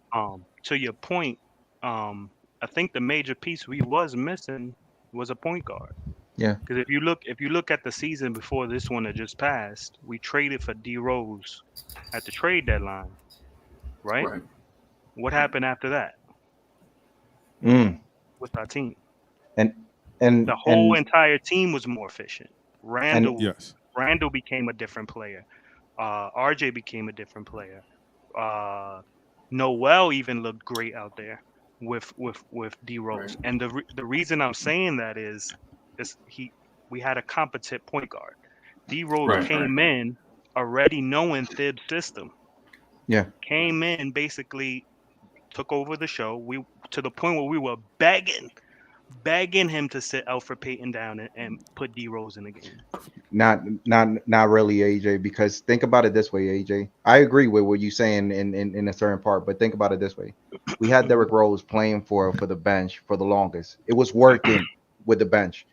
To your point, I think the major piece we was missing was a point guard. Yeah. Because if you look at the season before this one that just passed, we traded for D Rose at the trade deadline, right? What happened after that? With our team, and the whole entire team was more efficient. Randall became a different player. RJ became a different player. Noel even looked great out there with D Rose. And the reason I'm saying that is we had a competent point guard. D Rose came in already knowing Thibs' system. Yeah. Came in, basically took over the show. We to the point where we were begging him to sit Alfred Payton down and put D Rose in the game. Not really, AJ, because think about it this way, AJ. I agree with what you're saying in a certain part, but think about it this way. We had Derrick Rose playing for the bench for the longest. It was working with the bench.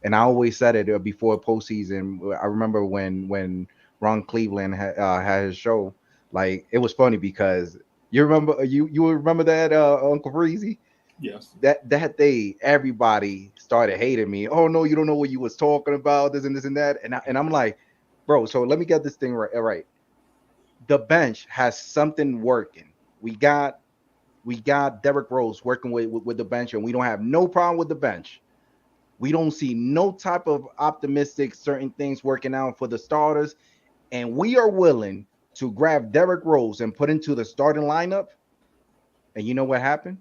And I always said it before postseason. I remember when Ron Cleveland had his show. Like, it was funny because you remember that Uncle Freezie? Yes. That day, everybody started hating me. Oh no, you don't know what you was talking about, this and this and that. And I'm like, bro, so let me get this thing right. The bench has something working. We got Derrick Rose working with the bench, and we don't have no problem with the bench. We don't see no type of optimistic certain things working out for the starters, and we are willing to grab Derrick Rose and put into the starting lineup And you know what happened?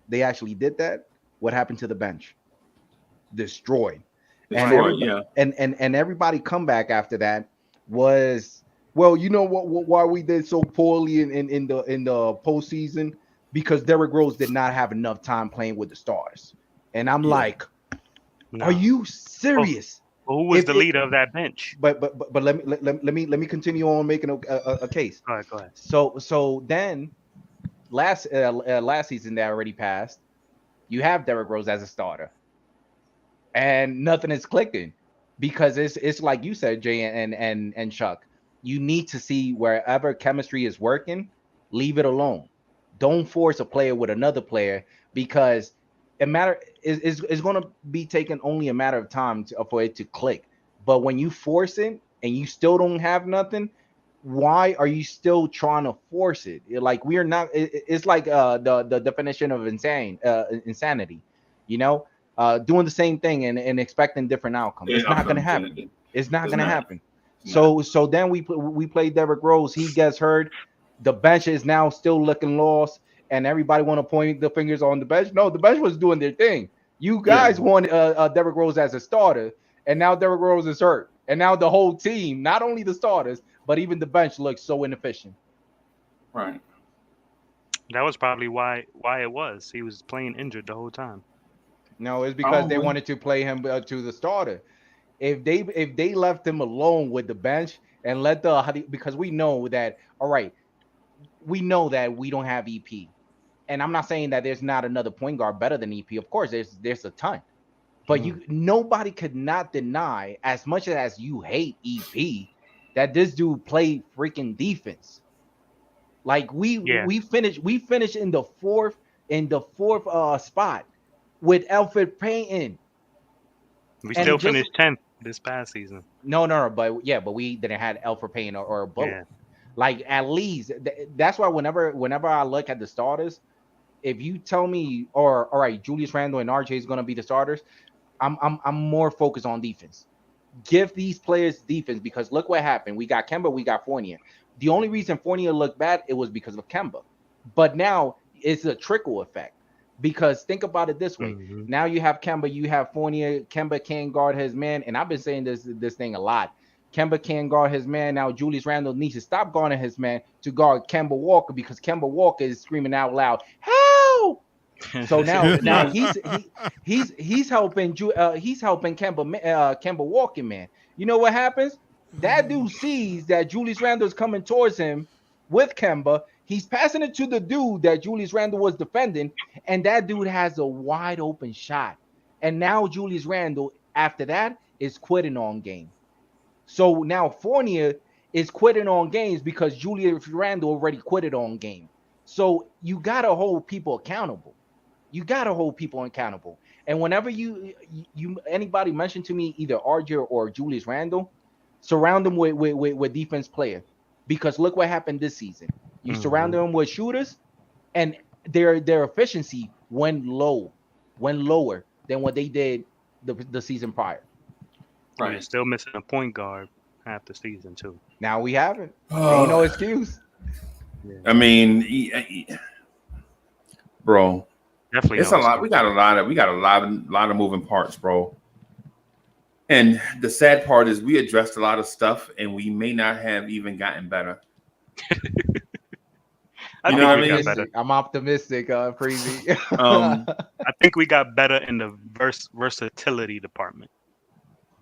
They actually did that. What happened to the bench? Destroyed. And Destroyed, everybody, yeah. and everybody comeback after that was, well, you know why we did so poorly in the postseason? Because Derrick Rose did not have enough time playing with the stars. And I'm Yeah. like, No. are you serious? Who was If the it- leader of that bench? But let me continue on making a case. Go ahead. So then last season that already passed, you have Derrick Rose as a starter, and nothing is clicking because it's like you said, Jay and Chuck. You need to see wherever chemistry is working, leave it alone. Don't force a player with another player because it's going to be taking only a matter of time for it to click. But when you force it and you still don't have nothing, why are you still trying to force it? Like we are not. It's like the definition of insanity. You know, doing the same thing and expecting different outcome. It's not going to happen. It's not going to happen. So then we play Derrick Rose. He gets hurt. The bench is now still looking lost, and everybody want to point the fingers on the bench. No, the bench was doing their thing. You guys want Derrick Rose as a starter, and now Derrick Rose is hurt, and now the whole team, not only the starters, but even the bench looks so inefficient. Right. That was probably why it was. He was playing injured the whole time. No, it's because they wanted to play him to the starter. If they left him alone with the bench and let because we know that, all right, we know that we don't have EP. And I'm not saying that there's not another point guard better than EP. Of course, there's a ton. But nobody could not deny, as much as you hate EP, that this dude played freaking defense. Like we finished in the fourth spot with Alfred Payton. We still finished 10th this past season. No, but we didn't have Alfred Payton or both. Yeah. Like at least that's why whenever I look at the starters, if you tell me, or all right, Julius Randle and RJ is gonna be the starters, I'm more focused on defense. Give these players defense because look what happened. We got Kemba, we got Fournier. The only reason Fournier looked bad, it was because of Kemba. But now it's a trickle effect. Because think about it this way. Mm-hmm. Now you have Kemba, you have Fournier. Kemba can't guard his man. And I've been saying this thing a lot. Kemba can't guard his man. Now Julius Randle needs to stop guarding his man to guard Kemba Walker because Kemba Walker is screaming out loud, help! So now he's helping Kemba Walker, man. You know what happens? That dude sees that Julius Randle is coming towards him with Kemba. He's passing it to the dude that Julius Randle was defending, and that dude has a wide open shot. And now Julius Randle, after that, is quitting on game. So now Fournier is quitting on games because Julius Randle already quitted on game. So you gotta hold people accountable. And whenever you anybody mention to me either RJ or Julius Randle, surround them with defense player. Because look what happened this season. You surround them with shooters, and their efficiency went lower than what they did the season prior. Right. You're still missing a point guard half the season too. Now we have it. Ain't no excuse. Yeah. I mean, bro, definitely it's a lot. We got a lot of moving parts, bro. And the sad part is we addressed a lot of stuff, and we may not have even gotten better. I know what I mean? I'm optimistic, Freezie. I think we got better in the versatility department.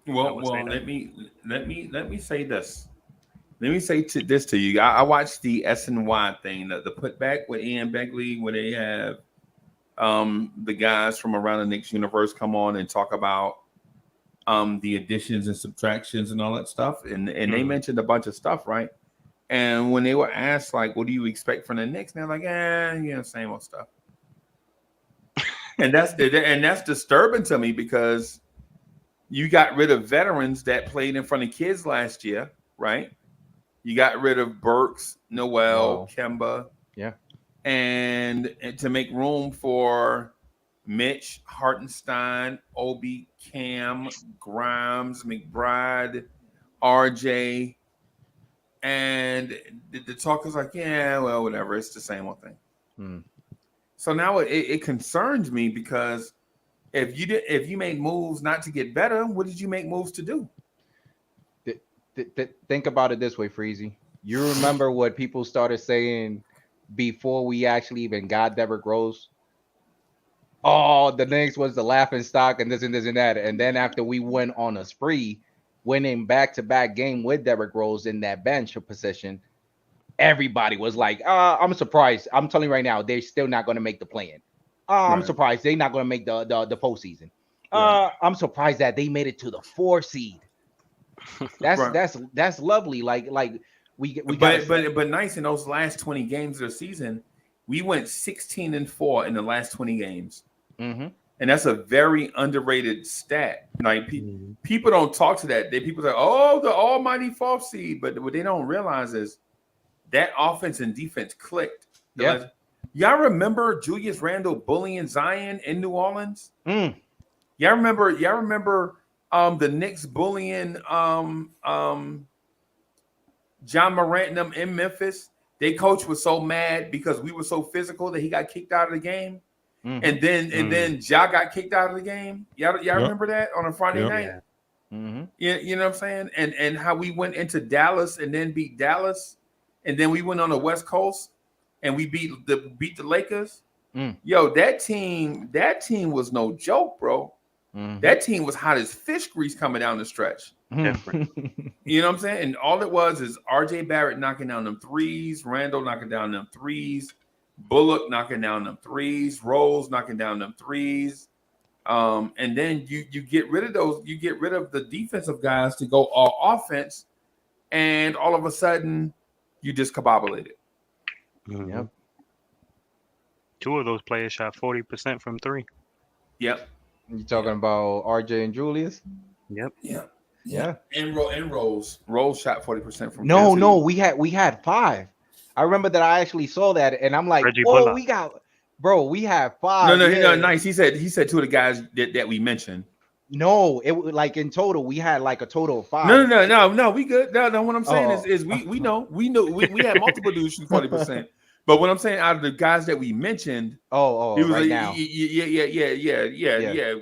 Well, let me say this. Let me say this to you. I watched the SNY thing, the putback with Ian Begley, where they have the guys from around the Knicks universe come on and talk about the additions and subtractions and all that stuff, and they mentioned a bunch of stuff, right? And when they were asked, like, what do you expect from the Knicks? And they're like, same old stuff. and that's disturbing to me because you got rid of veterans that played in front of kids last year, right? You got rid of Burks, Noel, Kemba. Yeah. And to make room for Mitch, Hartenstein, Obi, Cam, Grimes, McBride, RJ. And the talk is like, whatever. It's the same old thing. So now it concerns me because if you make moves not to get better, what did you make moves to do? Think about it this way, Freezie. You remember what people started saying before we actually even got Derrick Rose? Oh, the Knicks was the laughing stock and this and this and that. And then after we went on a spree, winning back-to-back game with Derrick Rose in that bench position, everybody was like, I'm surprised. I'm telling you right now, they're still not going to make the play-in. I'm surprised they're not going to make the postseason. I'm surprised that they made it to the 4 seed. That's lovely. Like we but nice in those last 20 games of the season, we went 16-4 in the last 20 games. Mm-hmm. And that's a very underrated stat. Like people don't talk to that. People say, "Oh, the almighty 4th seed," but what they don't realize is that offense and defense clicked. Y'all remember Julius Randle bullying Zion in New Orleans? Y'all remember the Knicks bullying John Morant and them in Memphis? Their coach was so mad because we were so physical that he got kicked out of the game. And then Ja got kicked out of the game. Y'all remember that on a Friday night? Yeah. You know what I'm saying? And how we went into Dallas and then beat Dallas, and then we went on the West Coast and we beat the Lakers. Yo, that team was no joke, bro. That team was hot as fish grease coming down the stretch. Different. You know what I'm saying? And all it was is RJ Barrett knocking down them threes, Randall knocking down them threes, Bullock knocking down them threes, Rose knocking down them threes. And then you get rid of those, you get rid of the defensive guys to go all offense, and all of a sudden you discombobulate it. Yep. 2 of those players shot 40% from 3. Yep. You talking about RJ and Julius? Yep. Yeah. And Rose shot 40% from No, we had 5. I remember that I actually saw that, and I'm like, Reggie oh, Bullock. we have 5. No, nice. He said 2 of the guys that we mentioned. No, it was like in total, we had like a total of 5. No, we good. No, what I'm saying is we know we had multiple dudes shooting 40%. But what I'm saying, out of the guys that we mentioned, he was right now. Yeah,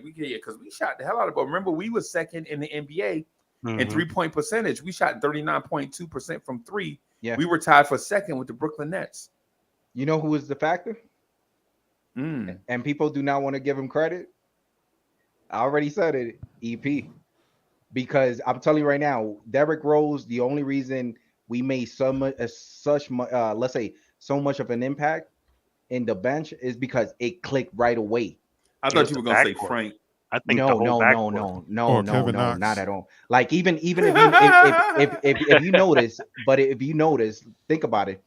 because we shot the hell out of it. Remember, we were second in the NBA in 3-point percentage. We shot 39.2% from 3. Yeah, we were tied for second with the Brooklyn Nets. You know who was the factor? And people do not want to give him credit. I already said it, EP. Because I'm telling you right now, Derrick Rose, the only reason we made so much of an impact in the bench is because it clicked right away. I thought you were gonna say Frank. I think no, not at all. Like even if you notice, but if you notice, think about it.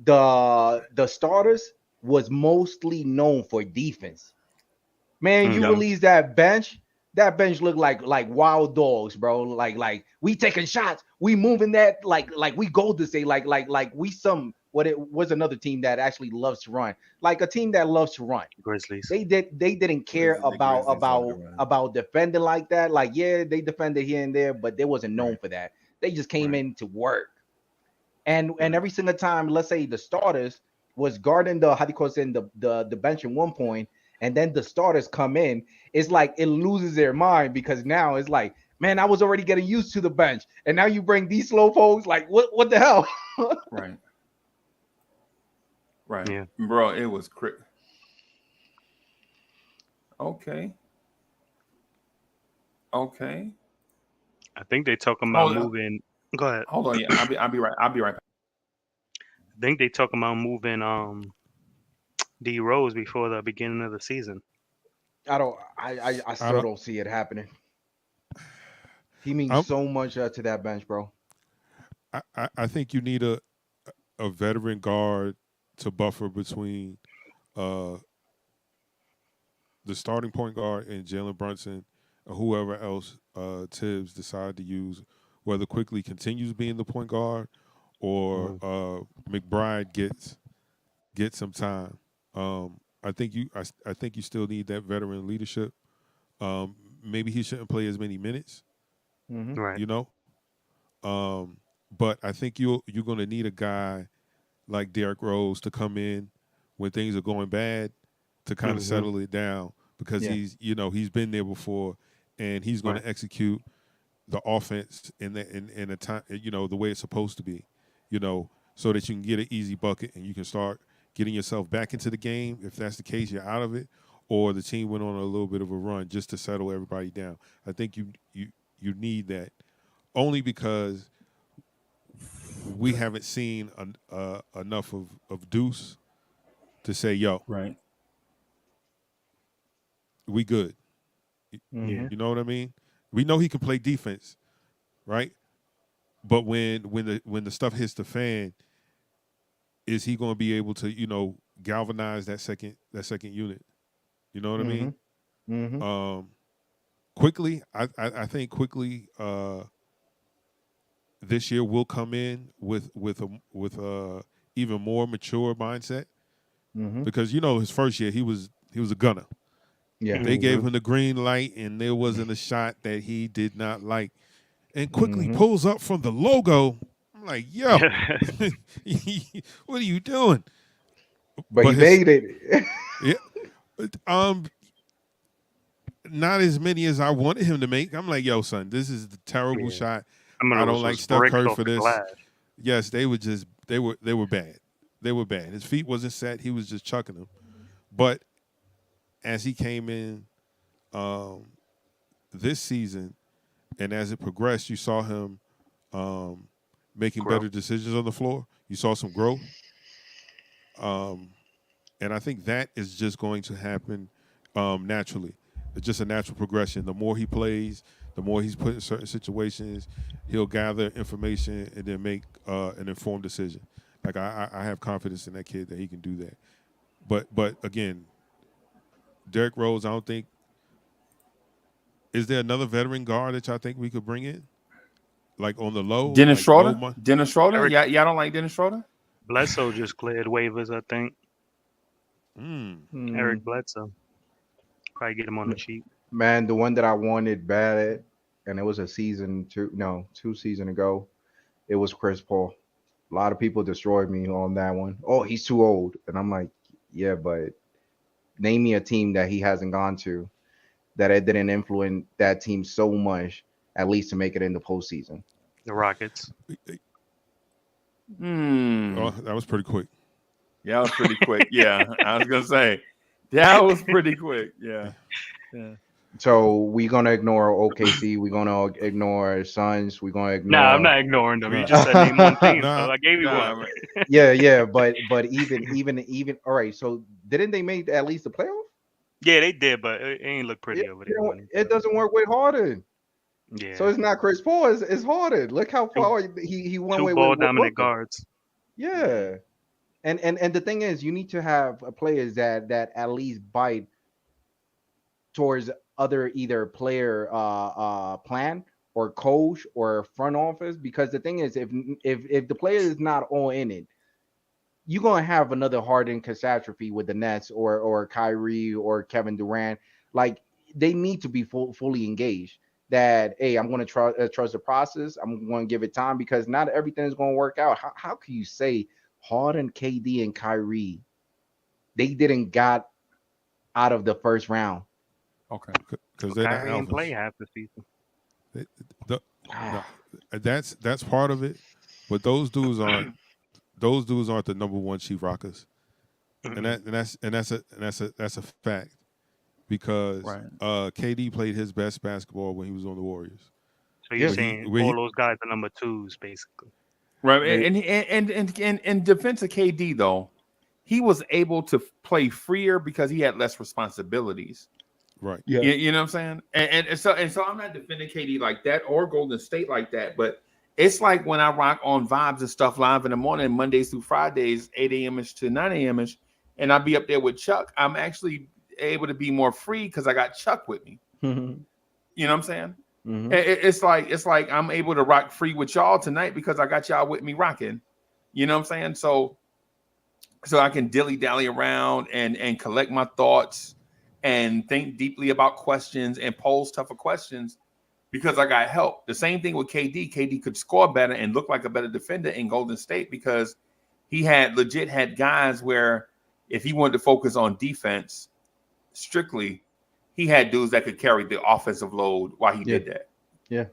The starters was mostly known for defense. Man, you release that bench. That bench looked like wild dogs, bro. Like we taking shots, we moving that like we go to say like we what it was another team that actually loves to run, like a team that loves to run. Grizzlies. They didn't care about defending like that. Like they defended here and there, but they wasn't known for that. They just came in to work. And every single time, let's say the starters was guarding the bench at one point, and then the starters come in, it's like it loses their mind because now it's like, man, I was already getting used to the bench, and now you bring these slow folks. Like what the hell? Right. Yeah, bro, it was quick. Okay. I think they talking about moving. Go ahead. Hold on. Yeah, I'll be right back. I think they talking about moving D Rose before the beginning of the season. I still don't see it happening. He means so much to that bench, bro. I think you need a veteran guard to buffer between the starting point guard and Jalen Brunson or whoever else Tibbs decided to use, whether Quickly continues being the point guard or McBride gets some time. I think you still need that veteran leadership. Maybe he shouldn't play as many minutes, right? You know, but I think you're going to need a guy like Derrick Rose to come in when things are going bad to kind of settle it down because he's been there before and he's going to execute the offense in a time, the way it's supposed to be, so that you can get an easy bucket and you can start getting yourself back into the game. If that's the case, you're out of it, or the team went on a little bit of a run just to settle everybody down. I think you need that, only because we haven't seen enough of Deuce to say, yo, right, we good. yeah, You know what I mean? We know he can play defense, right? But when the stuff hits the fan, is he going to be able to galvanize that second unit? You know what I mean? Mm-hmm. Quickly, I think quickly this year will come in with a even more mature mindset, because his first year he was a gunner. Yeah. They gave him the green light, and there wasn't a shot that he did not like. And quickly pulls up from the logo. I'm like, yo, what are you doing? But he made it. Yeah. Not as many as I wanted him to make. I'm like, yo, son, this is the terrible shot. I don't like Steph Curry for this. Yes, they were bad. They were bad. His feet wasn't set. He was just chucking them. But as he came in this season, and as it progressed, you saw him making better decisions on the floor. You saw some growth. And I think that is just going to happen naturally. It's just a natural progression. The more he plays, the more he's put in certain situations, he'll gather information and then make an informed decision. Like I have confidence in that kid that he can do that. But again, Derrick Rose, I don't think. Is there another veteran guard that y'all think we could bring in, like on the low? Dennis like Schroeder. Dennis Schroeder. Yeah, y'all don't like Dennis Schroeder? Bledsoe just cleared waivers, I think. Eric Bledsoe. Probably get him on the cheap. Man, the one that I wanted bad, and it was 2 seasons ago, it was Chris Paul. A lot of people destroyed me on that one. Oh, he's too old. And I'm like, yeah, but name me a team that he hasn't gone to that it didn't influence that team so much, at least to make it in the postseason. The Rockets. Oh, that was pretty quick. Yeah, that was pretty quick. Yeah, I was gonna say that was pretty quick. Yeah. So we're gonna ignore OKC. We're gonna ignore Suns. We're gonna ignore. Nah, I'm not ignoring them. You just said name one team, so I gave you one. Yeah, but even all right. So didn't they make at least the playoff? Yeah, they did, but it ain't look pretty over there. It doesn't work with Harden. Yeah. So it's not Chris Paul. It's Harden. Look how far he went two with ball dominant guards. Yeah. And the thing is, you need to have players that at least bite towards either player plan or coach or front office, because the thing is, if the player is not all in it, you're gonna have another Harden catastrophe with the Nets or Kyrie or Kevin Durant. Like, they need to be fully engaged. That, hey, I'm gonna trust the process. I'm gonna give it time, because not everything is gonna work out. How can you say Harden, KD, and Kyrie, they didn't got out of the first round? Okay, because they're Kyrie not didn't play half the season. That's part of it, but those dudes aren't the number one Chief Rockers, and that's a fact, because KD played his best basketball when he was on the Warriors. So you're saying all those guys are number twos, basically. Right, and in defense of KD though, he was able to play freer because he had less responsibilities. Right. Yeah. You know what I'm saying? And so I'm not defending KD like that or Golden State like that, but it's like when I rock on Vibes and stuff live in the morning, Mondays through Fridays, 8 a.m.ish to 9 a.m.ish, and I'll be up there with Chuck. I'm actually able to be more free because I got Chuck with me. You know what I'm saying? Mm-hmm. It's like I'm able to rock free with y'all tonight because I got y'all with me rocking. You know what I'm saying? So I can dilly-dally around and collect my thoughts and think deeply about questions and pose tougher questions because I got help. The same thing with KD. KD could score better and look like a better defender in Golden State because he had guys where if he wanted to focus on defense strictly, he had dudes that could carry the offensive load while he did that. Yeah.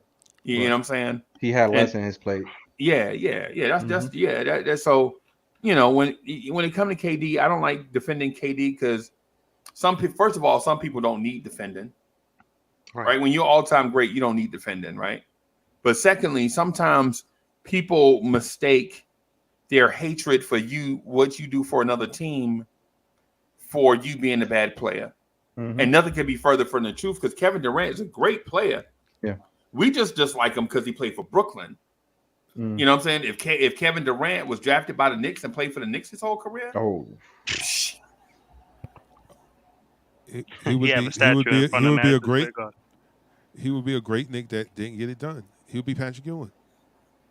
You know what I'm saying? He had less in his plate. Yeah. That's so, you know, when it comes to KD, I don't like defending KD because first of all, some people don't need defending. Right? When you're all-time great, you don't need defending, right? But secondly, sometimes people mistake their hatred for you, what you do for another team, for you being a bad player. And nothing can be further from the truth because Kevin Durant is a great player. Yeah. We just dislike him because he played for Brooklyn. You know what I'm saying? If Kevin Durant was drafted by the Knicks and played for the Knicks his whole career, he would be a great Knick that didn't get it done. He would be Patrick Ewing.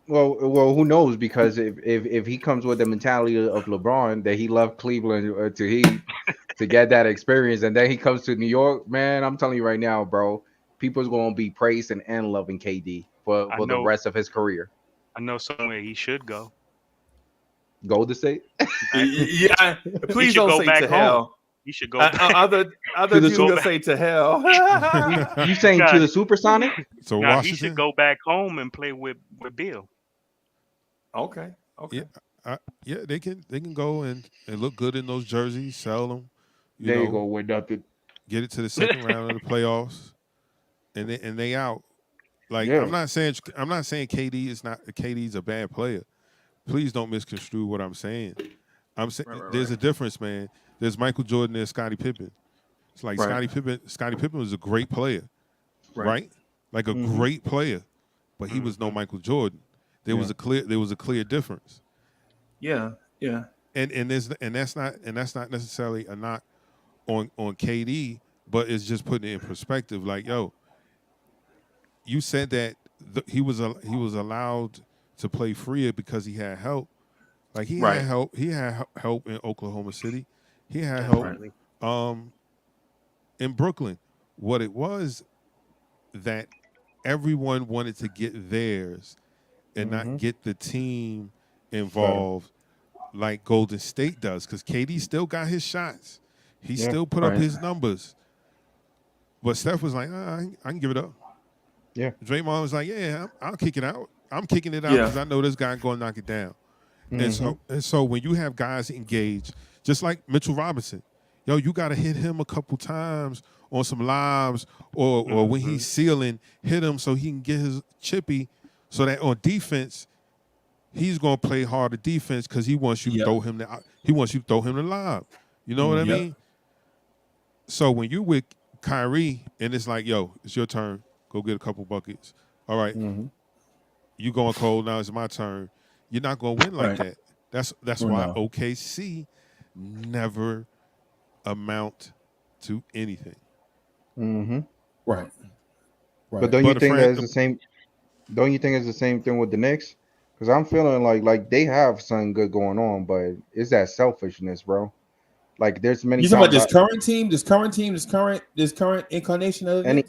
Well, who knows? Because if he comes with the mentality of LeBron that he left Cleveland to get that experience, and then he comes to New York, man, I'm telling you right now, bro, people's gonna be praising and loving KD for the rest of his career. I know somewhere he should go. Golden State? Yeah, please don't say to hell. You should go. Other dudes will say to hell. You saying to the Supersonic? So Washington? He should go back home and play with Bill. Okay. Yeah, they can go and look good in those jerseys, sell them. You go with nothing. Get it to the second round of the playoffs, and they out. Like I'm not saying KD's a bad player. Please don't misconstrue what I'm saying. I'm saying there's a difference, man. There's Michael Jordan and Scottie Pippen. It's like Scottie Pippen was a great player, right? Like a great player, but he was no Michael Jordan. There was a clear difference. Yeah. And that's not necessarily a knock on KD, but it's just putting it in perspective. Like, yo, you said that he was allowed to play freer because he had help. Like he had help. He had help in Oklahoma City. He had help in Brooklyn. What it was that everyone wanted to get theirs and not get the team involved like Golden State does, because KD still got his shots. He still put up his numbers. But Steph was like, I can give it up. Yeah. Draymond was like, yeah, I'll kick it out. I'm kicking it out because I know this guy going to knock it down. And so when you have guys engaged, just like Mitchell Robinson, yo, you got to hit him a couple times on some lobs or when he's sealing, hit him so he can get his chippy, so that on defense, he's going to play harder defense because he wants you to throw him the lob. You know what I mean? So when you with Kyrie and it's like, yo, it's your turn, go get a couple buckets. All right, you going cold, now it's my turn. You're not going to win like that. That's why OKC never amount to anything. Right. But don't you think it's the same? Don't you think it's the same thing with the Knicks? Because I'm feeling like they have something good going on, but it's that selfishness, bro. Like there's many. You talking about this current team, this current incarnation of any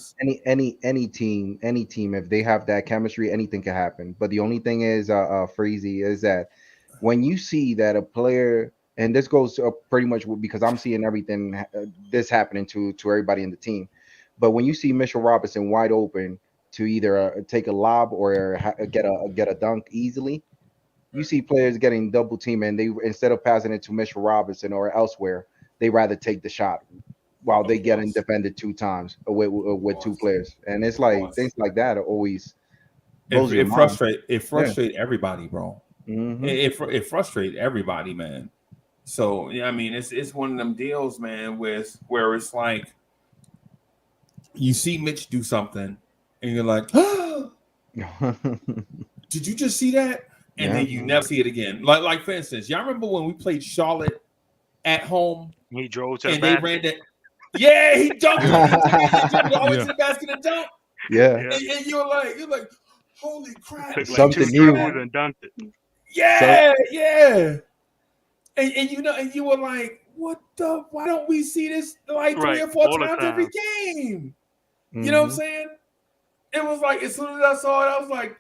team, if they have that chemistry, anything can happen. But the only thing is, Freezie, is that when you see that a player, and this goes pretty much because I'm seeing everything this happening to everybody in the team. But when you see Mitchell Robinson wide open to either take a lob or get a dunk easily, you see players getting double teamed, and they, instead of passing it to Mitchell Robinson or elsewhere, they rather take the shot while they getting defended two times with two players. And it's like things like that are always it frustrate everybody, bro. It frustrates everybody, man. So yeah, I mean, it's one of them deals, man, where it's like you see Mitch do something, and you're like, did you just see that? And then you never see it again. Like for instance, y'all remember when we played Charlotte at home? He drove to and they ran that. Yeah, he dunked. He jumped all the way to the basket and dunked. Yeah. And you're like, holy crap! Like something new. And dunked it. Yeah. And you were like, what the? Why don't we see this like 3 or 4 times every game? You know what I'm saying? It was like as soon as I saw it, I was like,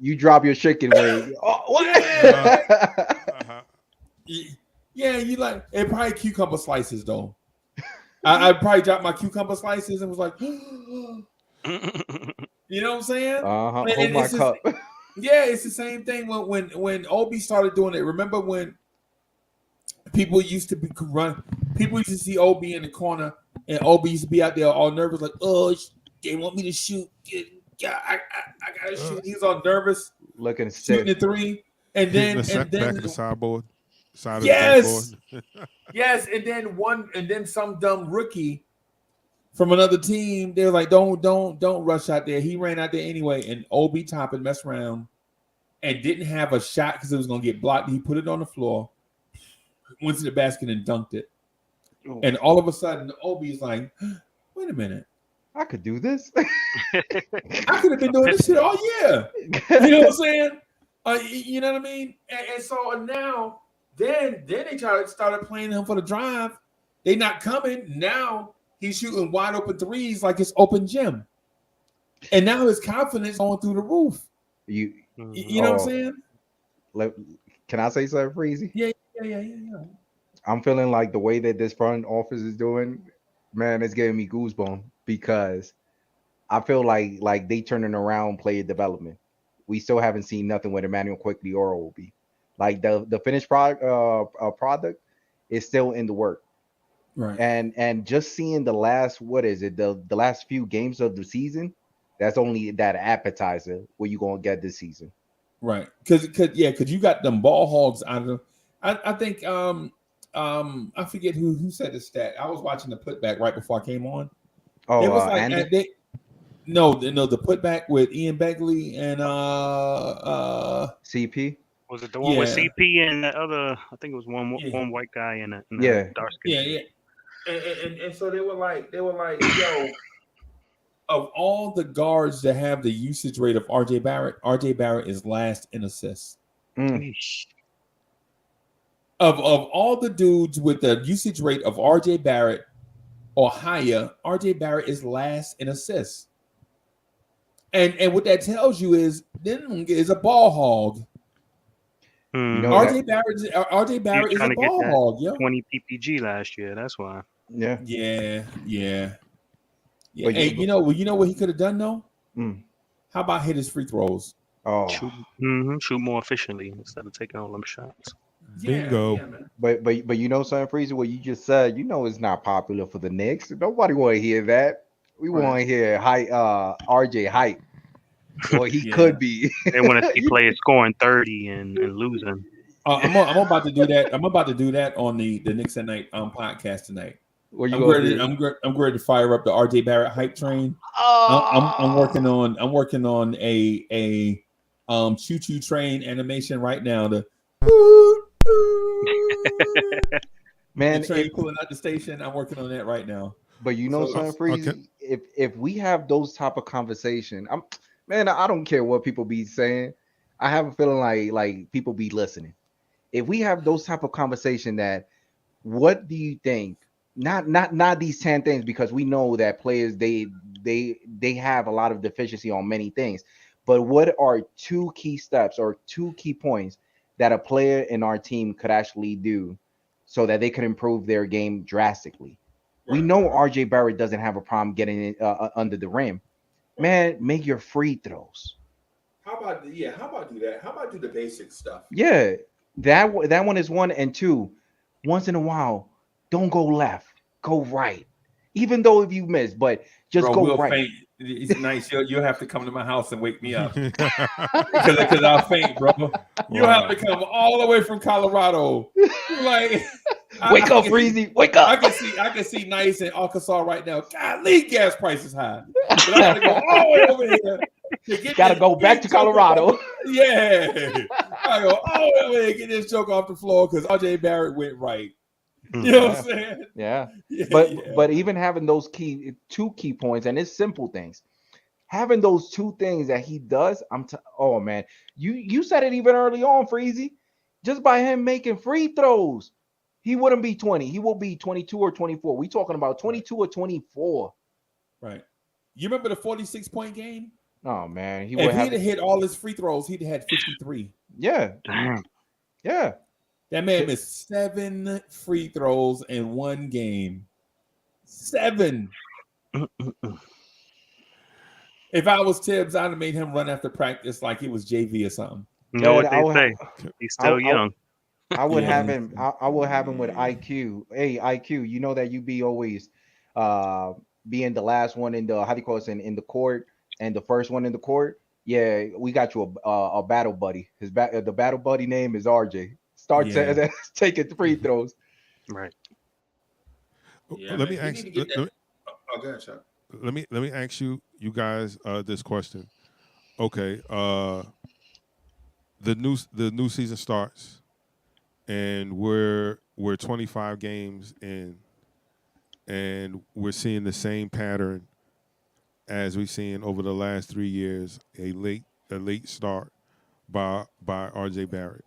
you drop your chicken wing. Oh, what? Yeah, you like it. Probably cucumber slices though. I probably dropped my cucumber slices and was like, you know what I'm saying? Hold And my cup. Yeah, it's the same thing when Obi started doing it. Remember when people used to people used to see Obi in the corner, and Obi used to be out there all nervous, like, oh, they want me to shoot. Yeah, I gotta shoot. He was all nervous, looking shooting stiff. the three, and Hitting then back of the sideboard, side yes, of the backboard. yes, and then some dumb rookie from another team, they were like, don't rush out there. He ran out there anyway, and Obi Toppin messed around and didn't have a shot because it was gonna get blocked. He put it on the floor, went to the basket and dunked it. Oh. And all of a sudden, Obi's like, wait a minute. I could do this. I could have been doing this shit all year. You know what I'm saying? You know what I mean? And so now, then they started playing him for the drive. They not coming. Now he's shooting wide open threes like it's open gym. And now his confidence going through the roof. You know what I'm saying? Can I say something, Freezie? Yeah. I'm feeling like the way that this front office is doing, man, it's giving me goosebumps because I feel like they turning around player development. We still haven't seen nothing with Emmanuel Quickly or Obi. Like the finished product is still in the work. Right. And just seeing the last, the last few games of the season, that's only that appetizer what you gonna get this season. Right. Because you got them ball hogs out of them. I think I forget who said the stat. I was watching the putback right before I came on. Oh, it was like the putback with Ian Begley and CP. Was it the one with CP and the other? I think it was one white guy and a dark skin. Yeah. And so they were like, yo, of all the guards that have the usage rate of RJ Barrett is last in assists. Of all the dudes with the usage rate of RJ Barrett or higher, RJ Barrett is last in assists. And what that tells you is then is a ball hog. RJ Barrett is a ball hog, yo. 20 PPG last year. That's why. Yeah. Hey, you know what he could have done though? How about hit his free throws? Oh, shoot more efficiently instead of taking all them shots. Bingo. But you know something, Freezie, what you just said, it's not popular for the Knicks. Nobody want to hear that. We want to hear RJ hype. Or he could be. They want to see players scoring 30 and losing. I'm about to do that. I'm about to do that on the Knicks at Night podcast tonight. I'm ready to fire up the RJ Barrett hype train. I'm working on a choo choo train animation right now. Man, the train pulling out the station. I'm working on that right now. But something, Freezie, if we have those type of conversation, I don't care what people be saying. I have a feeling like people be listening. If we have those type of conversation, that what do you think? Not these 10 things, because we know that players they have a lot of deficiency on many things. But what are 2 key steps or 2 key points that a player in our team could actually do so that they could improve their game drastically? Right. We know RJ Barrett doesn't have a problem getting it under the rim. Man, make your free throws. How about do that? How about do the basic stuff? Yeah, that one is 1, and 2. Once in a while, don't go left, go right. Even though if you miss, but just go right. Faint. It's nice. You'll have to come to my house and wake me up because I'll faint, bro. You'll have to come all the way from Colorado. Like, wake up, Freezie. Wake up. I can see Nice in Arkansas right now. God, gas prices high. But I gotta go all the way over here. Gotta go back to Colorado. Yeah. I go all the way over here, get this joke off the floor because RJ Barrett went right. You know what I'm saying? Yeah. But even having those 2 key points, and it's simple things, having those 2 things that he does, oh man, you said it even early on, Freezie. Just by him making free throws, he wouldn't be 20. He will be 22 or 24. We talking about 22 or 24. Right. You remember the 46-point game? Oh man, if he'd have hit all his free throws, he'd have had 53. Yeah. Damn. Yeah. That man missed 7 free throws in one game. 7. If I was Tibbs, I'd have made him run after practice like it was JV or something. You know what I they would say? have- He's still young. I would Yeah, have he's- him. I would have him with IQ. Hey, IQ, you know that you be always being the last one in the, how do you call it, in the court and the first one in the court. Yeah, we got you a battle buddy. The battle buddy name is RJ. Start taking free throws. Right. Yeah, Let me man, ask. you need to get that- Oh, go ahead, Chuck. Let me ask you guys this question. Okay, the new season starts, and we're 25 games in, and we're seeing the same pattern as we've seen over the last 3 years. A late start by RJ Barrett.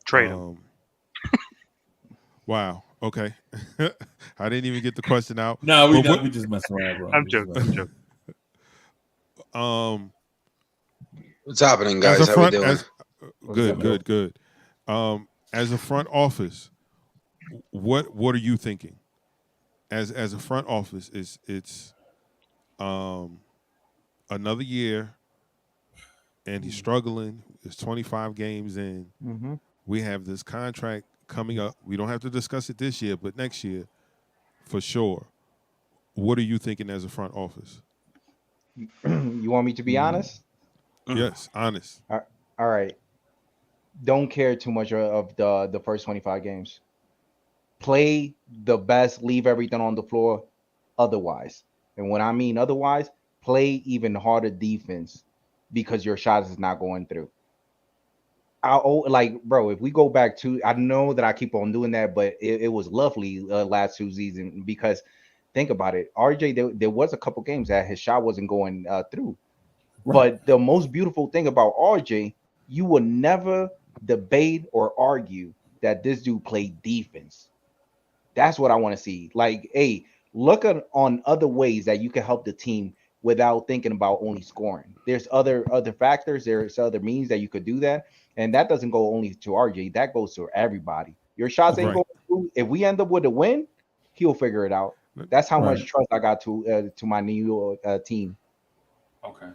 Trade him. Wow. Okay. I didn't even get the question out. No, we just messing around, bro. I'm joking. What's happening, guys? How we doing? Good. As a front office, what are you thinking? As a front office, it's another year, and he's struggling. It's 25 games in. Mm-hmm. We have this contract coming up. We don't have to discuss it this year, but next year, for sure. What are you thinking as a front office? You want me to be honest? Yes, honest. All right. Don't care too much of the first 25 games. Play the best, leave everything on the floor otherwise. And when I mean otherwise, play even harder defense because your shot is not going through. Bro, if we go back to, I know that I keep on doing that, but it was lovely last 2 seasons because think about it. RJ, there was a couple games that his shot wasn't going through. Right. But the most beautiful thing about RJ, you will never debate or argue that this dude played defense. That's what I want to see. Like, hey, look on other ways that you can help the team without thinking about only scoring. There's other factors. There's other means that you could do that. And that doesn't go only to RJ. That goes to everybody. Your shots ain't going through. If we end up with a win, he'll figure it out. That's how much trust I got to my new team. Okay.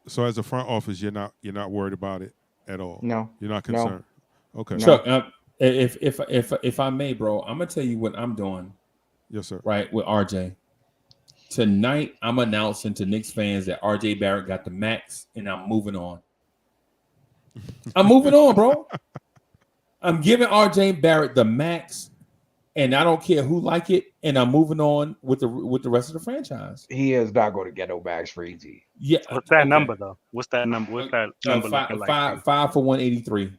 So as a front office, you're not worried about it at all. No, you're not concerned. No. Okay. Chuck, if I may, bro, I'm gonna tell you what I'm doing. Yes, sir. Right with RJ. Tonight, I'm announcing to Knicks fans that RJ Barrett got the max, and I'm moving on. I'm moving on, bro. I'm giving RJ Barrett the max, and I don't care who like it, and I'm moving on with the rest of the franchise. He is not going to get no max, Freezie. Yeah. What's that number though? What's that number? What's that number looking like? 5 for 183.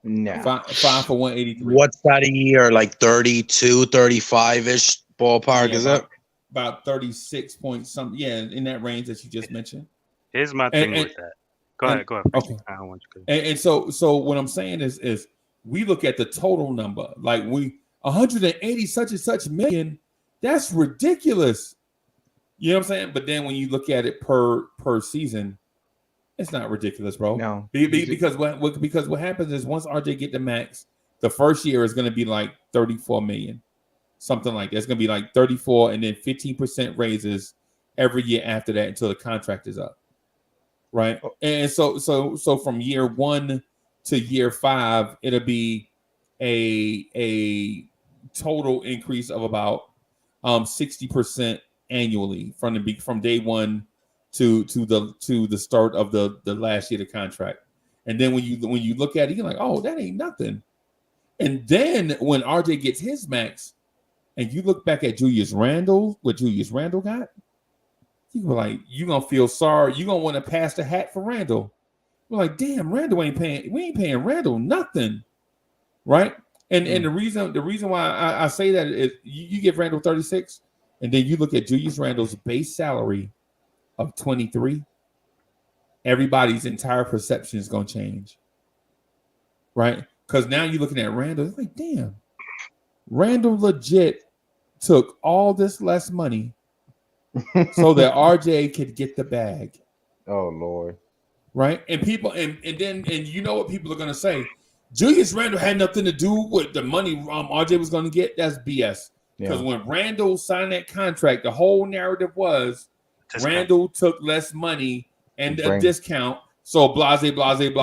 No. 5 for 183. What's that a year? Like 32, 35-ish ballpark, is it? About 36 point something. Yeah, in that range that you just mentioned. Here's my thing with that. Go ahead. Okay. I don't want you to. And so what I'm saying is we look at the total number. Like 180 such and such million. That's ridiculous. You know what I'm saying? But then when you look at it per season, it's not ridiculous, bro. No. Because what happens is once RJ get the max, the first year is going to be like 34 million. Something like that. It's going to be like 34 and then 15% raises every year after that until the contract is up. Right? And so from year 1 to year 5, it'll be a total increase of about 60% annually from day 1 to the start of the last year of the contract. And then when you look at it, you're like, oh, that ain't nothing. And then when RJ gets his max, and you look back at Julius Randle, what Julius Randle got, you're gonna feel sorry. You're gonna want to pass the hat for Randle. We're like, damn, Randle we ain't paying Randle nothing. Right? And the reason why I say that is you give Randle 36, and then you look at Julius Randle's base salary of 23, everybody's entire perception is gonna change. Right? Because now you're looking at Randle, it's like, damn, Randle legit took all this less money so that RJ could get the bag. Oh Lord. Right? And people and you know what people are gonna say? Julius Randle had nothing to do with the money RJ was going to get. That's BS. Because when Randle signed that contract, the whole narrative was Randle took less money and a discount. So blase, blah. But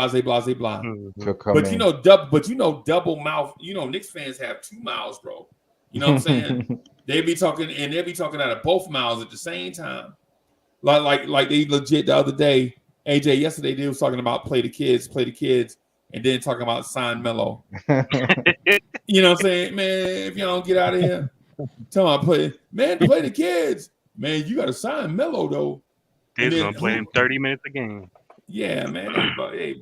double mouth. Knicks fans have two mouths, bro. You know what I'm saying? They be talking out of both mouths at the same time. Like they legit the other day. AJ yesterday they was talking about play the kids, and then talking about sign Melo. You know what I'm saying, man? If y'all don't get out of here, tell them play the kids, man. You got to sign Melo though. They're gonna play him 30 minutes a game. Yeah, man, they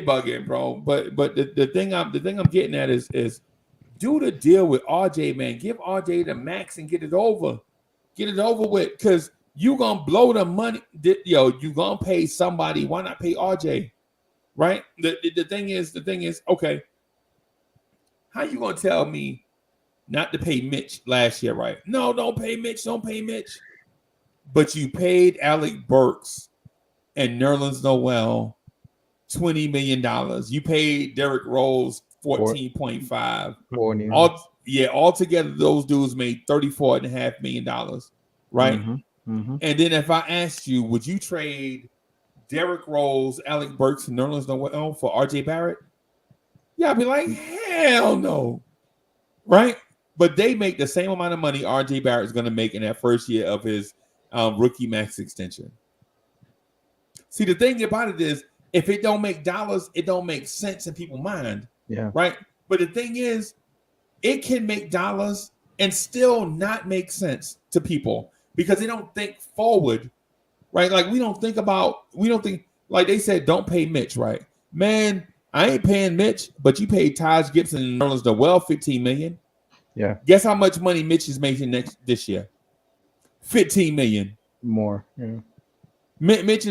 bugging, bro. But the thing I'm getting at is do the deal with RJ, man. Give RJ the max and get it over with, because you gonna blow the money. You gonna pay somebody. Why not pay RJ? Right? The thing is, okay. How you gonna tell me not to pay Mitch last year, right? No, don't pay Mitch. But you paid Alec Burks and Nerlens Noel $20 million. You paid Derrick Rose 14.5. Altogether those dudes made $34.5 million, right? And then if I asked you, would you trade Derrick Rose, Alec Burks, and Nerlens Noel for RJ Barrett? Yeah, I'd be like, hell no, right? But they make the same amount of money RJ Barrett is going to make in that first year of his rookie max extension. See, the thing about it is, if it don't make dollars, it don't make sense in people's mind. Yeah. Right. But the thing is, it can make dollars and still not make sense to people because they don't think forward. Right. Like we don't think like they said, don't pay Mitch. Right. Man, I ain't paying Mitch, but you paid Taj Gibson and Nerlens Noel $15 million. Yeah. Guess how much money Mitch is making this year? $15 million. More. Yeah. Mitch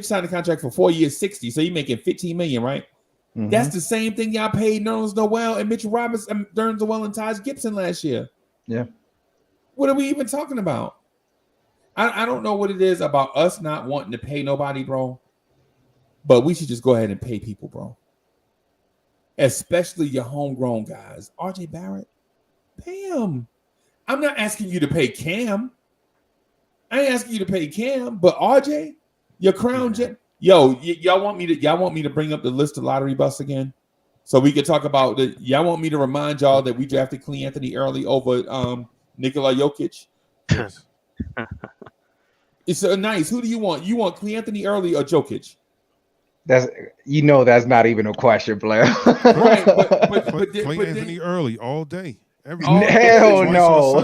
signed a contract for 4 years, 60. So you're making $15 million, right? Mm-hmm. That's the same thing y'all paid Nerlens Noel and Mitchell Robinson, Nerlens Noel and Taj Gibson last year. Yeah. What are we even talking about? I don't know what it is about us not wanting to pay nobody, bro. But we should just go ahead and pay people, bro. Especially your homegrown guys. RJ Barrett, pay him. I'm not asking you to pay Cam. I ain't asking you to pay Cam, but RJ, your crown jet. Yo, y'all want me to bring up the list of lottery busts again, so we could talk about the. Y'all want me to remind y'all that we drafted Clee Anthony early over Nikola Jokic. Yes. It's nice. Who do you want? You want Clee Anthony early or Jokic? That's not even a question, player. Right, but Clee Anthony early all day. Hell no.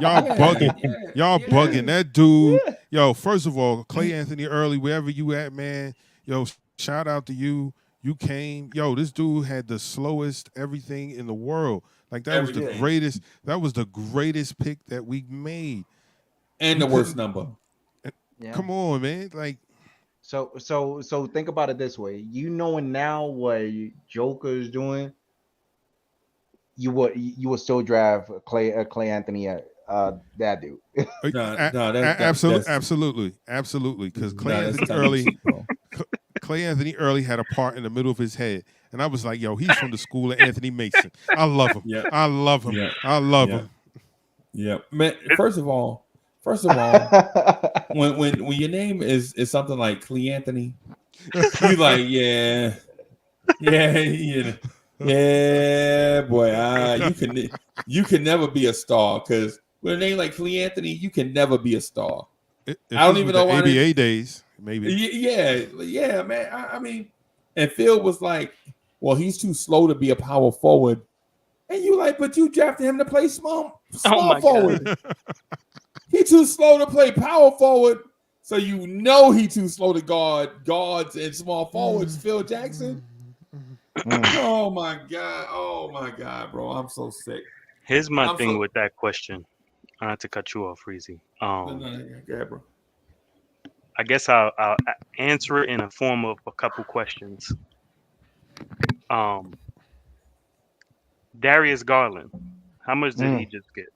Y'all bugging. Y'all bugging. That dude. Yo, first of all, Clee Anthony early, wherever you at, man. Yo, shout out to you. You came. Yo, this dude had the slowest everything in the world. Like that was the greatest. That was the greatest pick that we made. And the worst number. Yeah. Come on, man. Like so think about it this way. You knowing now what Joker is doing, you would still draft Clay Anthony that dude. Absolutely. Because Clay Anthony early had a part in the middle of his head, and I was like, yo, he's from the school of Anthony Mason. I love him. Yeah. I love him. Yeah. I love him. Yeah, man. First of all, when your name is something like Clee Anthony, you like yeah, boy. You can never be a star because with a name like Clee Anthony, you can never be a star. I don't even know why ABA days, maybe. Yeah, man. I mean, and Phil was like, "Well, he's too slow to be a power forward," and you like, "But you drafted him to play small forward." He too slow to play power forward, so you know he too slow to guard guards and small forwards. Phil Jackson. Oh my god, bro! I'm so sick. Here's my thing with that question. Not to cut you off, Freezie. Go ahead, bro. I guess I'll answer it in a form of a couple questions. Darius Garland, how much did he just get?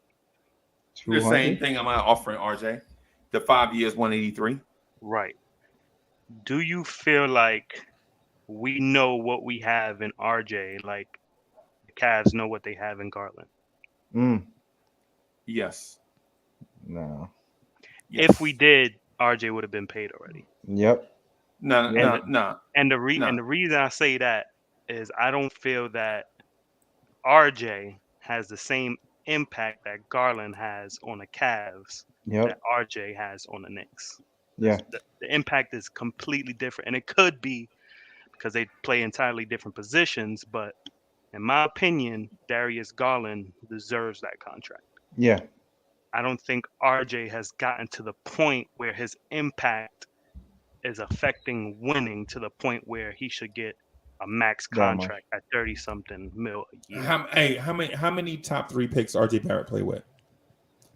The same thing I'm offering RJ. The 5 years, 183. Right. Do you feel like we know what we have in RJ. Like the Cavs know what they have in Garland. Yes. No. Yes. If we did, RJ would have been paid already. Yep. No. And the reason I say that is I don't feel that RJ has the same impact that Garland has on the Cavs that RJ has on the Knicks. Yeah. The impact is completely different, and it could be because they play entirely different positions. But in my opinion, Darius Garland deserves that contract. Yeah. I don't think RJ has gotten to the point where his impact is affecting winning to the point where he should get a max contract at 30-something mil a year. How many top 3 picks RJ Barrett play with?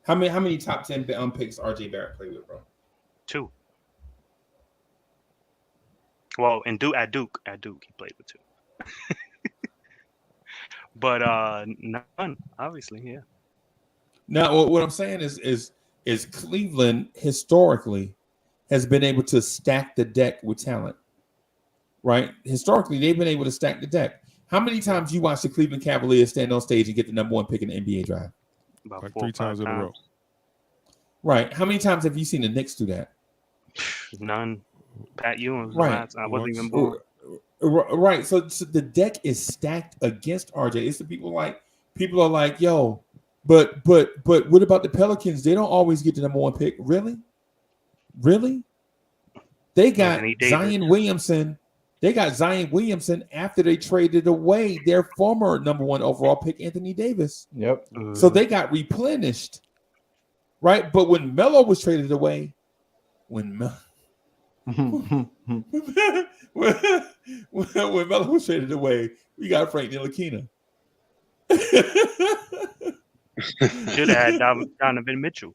How many top 10 picks RJ Barrett play with, bro? 2. Well, at Duke he played with 2. But none, obviously, yeah. Now, what I'm saying is Cleveland historically has been able to stack the deck with talent, right? Historically, they've been able to stack the deck. How many times you watch the Cleveland Cavaliers stand on stage and get the number 1 pick in the NBA draft? About like 4 or 3 times in a row. Right. How many times have you seen the Knicks do that? None. Pat Ewing was Right. I wasn't even born. Right. So the deck is stacked against RJ. It's the people are like, yo, but what about the Pelicans? They don't always get the number 1 pick. Really? They got Zion Williamson. They got Zion Williamson after they traded away their former number 1 overall pick, Anthony Davis. Yep. So they got replenished, right? But when Melo was traded away, when Melo was traded away, we got Frank Ntilikina. Should have had Donovan Mitchell.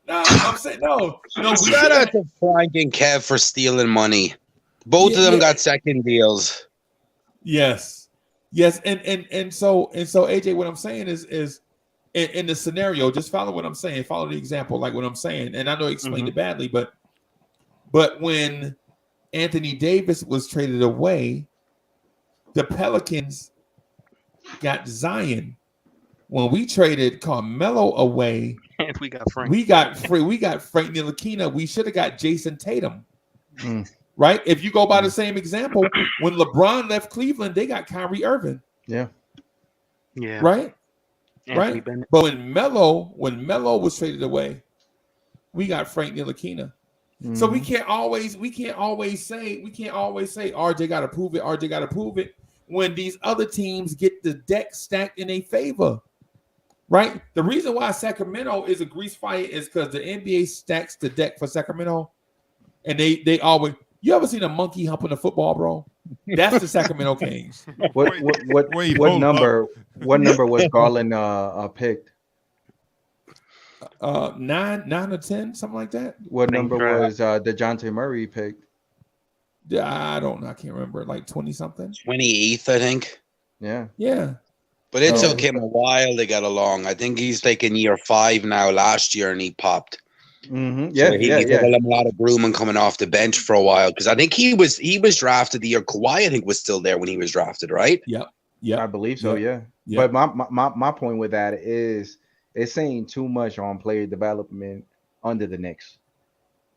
Nah. I'm saying no. Shout out to Frank and Kev for stealing money. Both of them got second deals. Yes, and so AJ, what I'm saying is in the scenario, just follow what I'm saying. Follow the example, like what I'm saying. And I know I explained it badly, but when Anthony Davis was traded away, the Pelicans got Zion. When we traded Carmelo away, we got Frank. We got Frank Ntilikina. We should have got Jason Tatum. Right? If you go by the same example, when LeBron left Cleveland, they got Kyrie Irving. Yeah. Right? Anthony right. Bennett. But when Melo was traded away, we got Frank Ntilikina. So we can't always say RJ got to prove it when these other teams get the deck stacked in their favor. Right? The reason why Sacramento is a grease fire is because the NBA stacks the deck for Sacramento, and they always. You ever seen a monkey humping a football, bro? That's the Sacramento Kings. What number was Garland picked? 9 or 10, something like that. What number was DeJounte Murray picked? I don't know. I can't remember. Like 20 something. 28th, I think. Yeah. But it took him a while to get along. I think he's like in year 5 now. Last year, and he popped. Yeah, so he took a lot of grooming coming off the bench for a while, because I think he was drafted the year Kawhi, I think, was still there when he was drafted, right? Yep. I believe so. Yeah. But my point with that is it's saying too much on player development under the Knicks.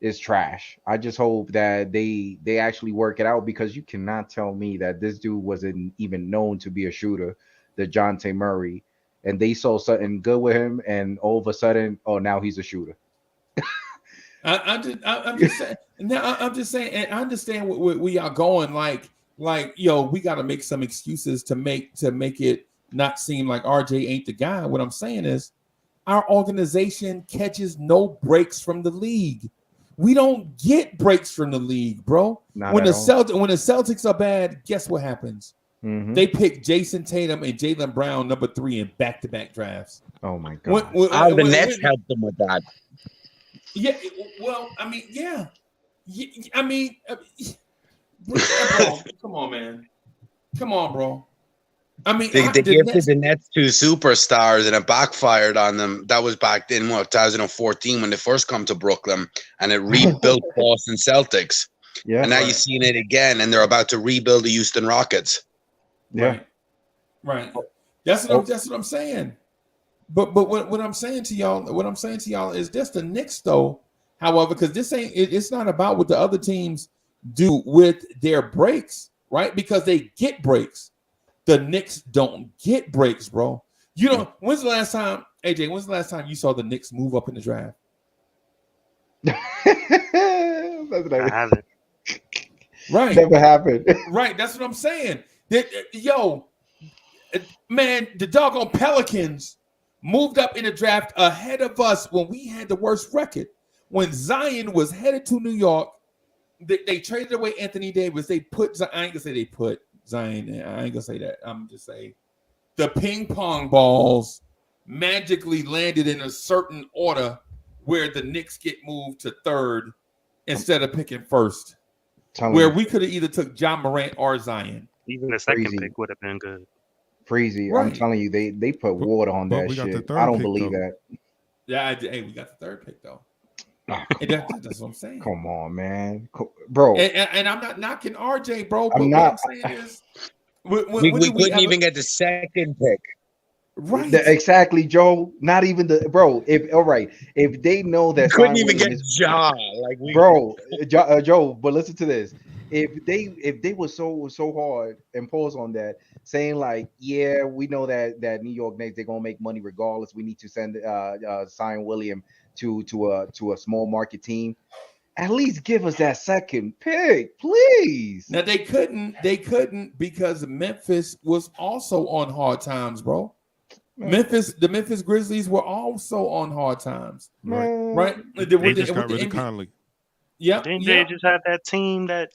It's trash. I just hope that they actually work it out, because you cannot tell me that this dude wasn't even known to be a shooter, DeJounte Murray, and they saw something good with him, and all of a sudden, now he's a shooter. I'm just saying. Now I'm just saying, and I understand what we are going. Like we got to make some excuses to make it not seem like RJ ain't the guy. What I'm saying is, our organization catches no breaks from the league. We don't get breaks from the league, bro. When the Celtics are bad, guess what happens? They pick Jason Tatum and Jaylen Brown number 3 in back-to-back drafs. Oh my god! The Nets helped them with that. Yeah, well, I mean, yeah. I mean, bro, come on, man. Come on, bro. I mean, they gifted the Nets 2 superstars, and it backfired on them. That was back in 2014 when they first come to Brooklyn, and it rebuilt Boston Celtics. Yeah. And now you're seeing it again, and they're about to rebuild the Houston Rockets. Yeah. Right. That's what I'm saying. But what I'm saying to y'all is just the Knicks though. However, because it's not about what the other teams do with their breaks, right? Because they get breaks. The Knicks don't get breaks, bro. You know, when's the last time you saw the Knicks move up in the draft? I haven't. Right. Never happened. Right. That's what I'm saying. Yo, man, the doggone Pelicans moved up in the draft ahead of us when we had the worst record. When Zion was headed to New York, they traded away Anthony Davis. I ain't gonna say they put Zion in. I ain't gonna say that. I'm just saying the ping pong balls magically landed in a certain order where the Knicks get moved to third instead of picking first. Where we could have either took John Morant or Zion. Even the second pick would have been good. Freezie, Right. I'm telling you, they put water on that shit. I don't believe that. Yeah, we got the third pick though. That's what I'm saying. Come on, man, bro. And I'm not knocking RJ, bro. But I'm not. What I'm saying is, We couldn't even get the second pick. Right. Exactly, Joe. Not even if they know that Couldn't even get Ja. Like Joe. But listen to this. If they were so hard and pause on that, saying like, yeah, we know that New York Knicks, they're gonna make money regardless. We need to send Zion William to a small market team. At least give us that second pick, please. Now they couldn't because Memphis was also on hard times, bro. The Memphis Grizzlies were also on hard times, right? They just got rid of Conley. Yeah, They just have that team that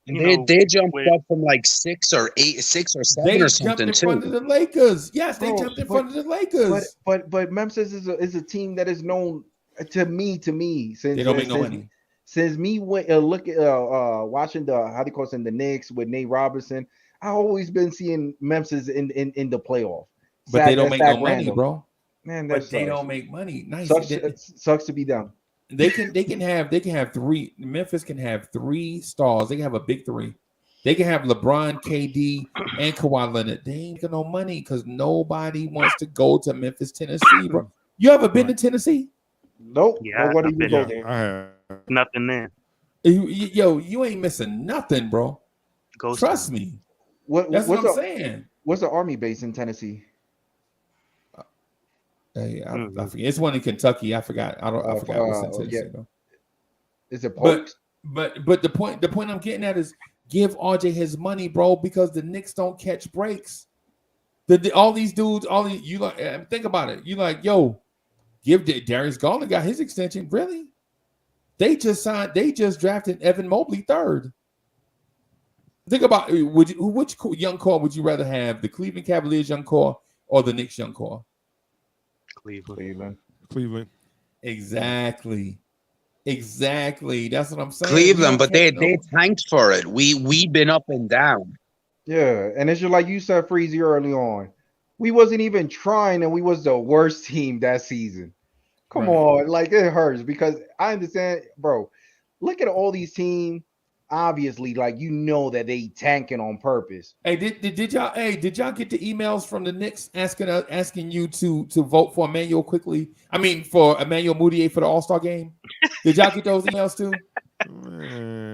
they jumped up from like 6 or 7 they or jumped something in too. front of the Lakers. Yes, they jumped in front of the Lakers. But Memphis is a team that is known to me since they don't make no money. Since me watching the Knicks with Nate Robinson, I always been seeing Memphis in the playoff. But they don't make no money, bro. Man, but they don't make money. Nice. Sucks to be them. They can have three. Memphis can have 3 stars. They can have a big 3. They can have LeBron, KD, and Kawhi Leonard. They ain't got no money because nobody wants to go to Memphis, Tennessee, bro. You ever been to Tennessee? Nope. Yeah, what do you go there? I have nothing there. You ain't missing nothing, bro. Trust me. That's what I'm saying. What's the Army base in Tennessee? Hey, I forget. It's one in Kentucky. I forgot. I forgot what's in Tennessee though. Is it Polk? But the point I'm getting at is give RJ his money, bro, because the Knicks don't catch breaks. All these dudes, you like think about it. You like, yo, give Darius Garland got his extension. Really? They just drafted Evan Mobley 3rd. Think about which young core would you rather have? The Cleveland Cavaliers young core or the Knicks young core? Cleveland. Exactly. That's what I'm saying. Cleveland, but they tanked for it. We've been up and down. Yeah, and it's just like you said, Freezie, early on. We wasn't even trying, and we was the worst team that season. Come on, like it hurts because I understand, bro. Look at all these teams. Obviously, like that they tanking on purpose. Hey, did y'all get the emails from the Knicks asking you to vote for Emmanuel quickly? I mean, for Emmanuel Mudiay for the All-Star game. Did y'all get those emails too?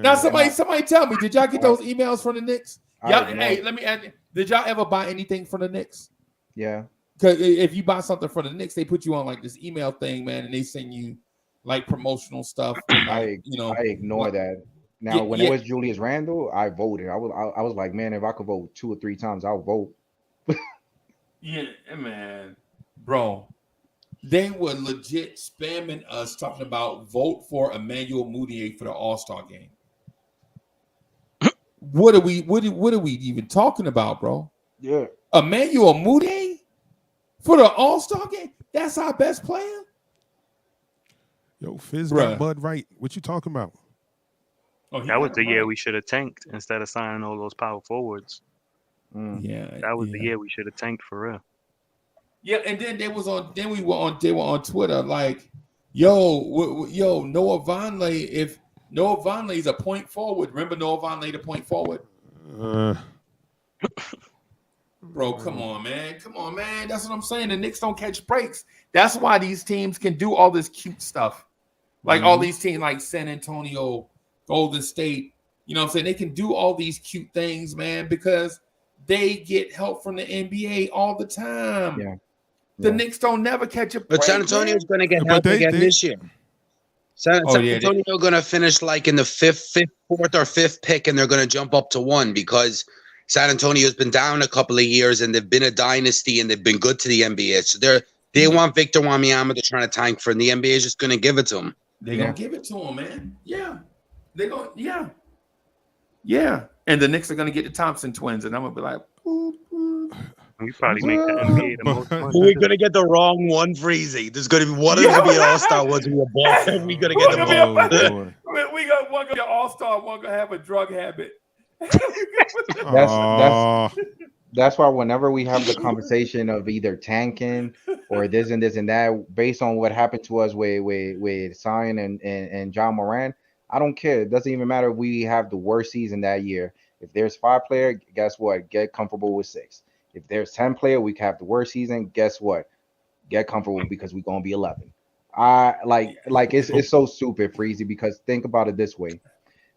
Now somebody tell me, did y'all get those emails from the Knicks? Hey, let me ask you, did y'all ever buy anything from the Knicks? Yeah. Because if you buy something from the Knicks, they put you on like this email thing, man, and they send you like promotional stuff. And, I ignore that. Now, when it was Julius Randle, I voted. I was like, man, if I could vote 2 or 3 times, I'll vote. Yeah, man, bro, they were legit spamming us talking about vote for Emmanuel Mudiay for the All-Star game. What are we even talking about, bro? Yeah, Emmanuel Mudiay for the All-Star game? That's our best player. Yo, Fizz got Bud right. What you talking about? Oh, that was the year we should have tanked instead of signing all those power forwards. Yeah, that was the year we should have tanked for real. Yeah, and then they were on Twitter like, yo, Noah Vonleh, Noah Vonleh's a point forward. Remember Noah Vonleh, the point forward? Bro, come on, man. Come on, man. That's what I'm saying. The Knicks don't catch breaks. That's why these teams can do all this cute stuff. Like all these teams like San Antonio, Golden State, you know what I'm saying? They can do all these cute things, man, because they get help from the NBA all the time. Yeah. The Knicks don't never catch a break. But San Antonio's going to get But help they- again this year. San Antonio going to finish like in the fourth or fifth pick, and they're going to jump up to 1 because San Antonio's been down a couple of years, and they've been a dynasty, and they've been good to the NBA. So they want Victor Wembanyama. They're trying to tank for, and the NBA is just going to give it to them. They're going to give it to him, man. Yeah. They're going to, yeah. And the Knicks are going to get the Thompson twins, and I'm going to be like, boop, boop. You probably make the NBA the most fun. We're going to get the wrong one, Freezy. There's going to be one of them be an all-star, one's going to be a ball. We're going to get the ball. We got one going to be an all-star, one going to have a drug habit. That's why whenever we have the conversation of either tanking or this and that, based on what happened to us with Zion and John Moran, I don't care. It doesn't even matter if we have the worst season that year. If there's 5 players, guess what? Get comfortable with 6. If there's 10 players, we can have the worst season. Guess what? Get comfortable because we're gonna be 11. It's so stupid, Freezy, because think about it this way.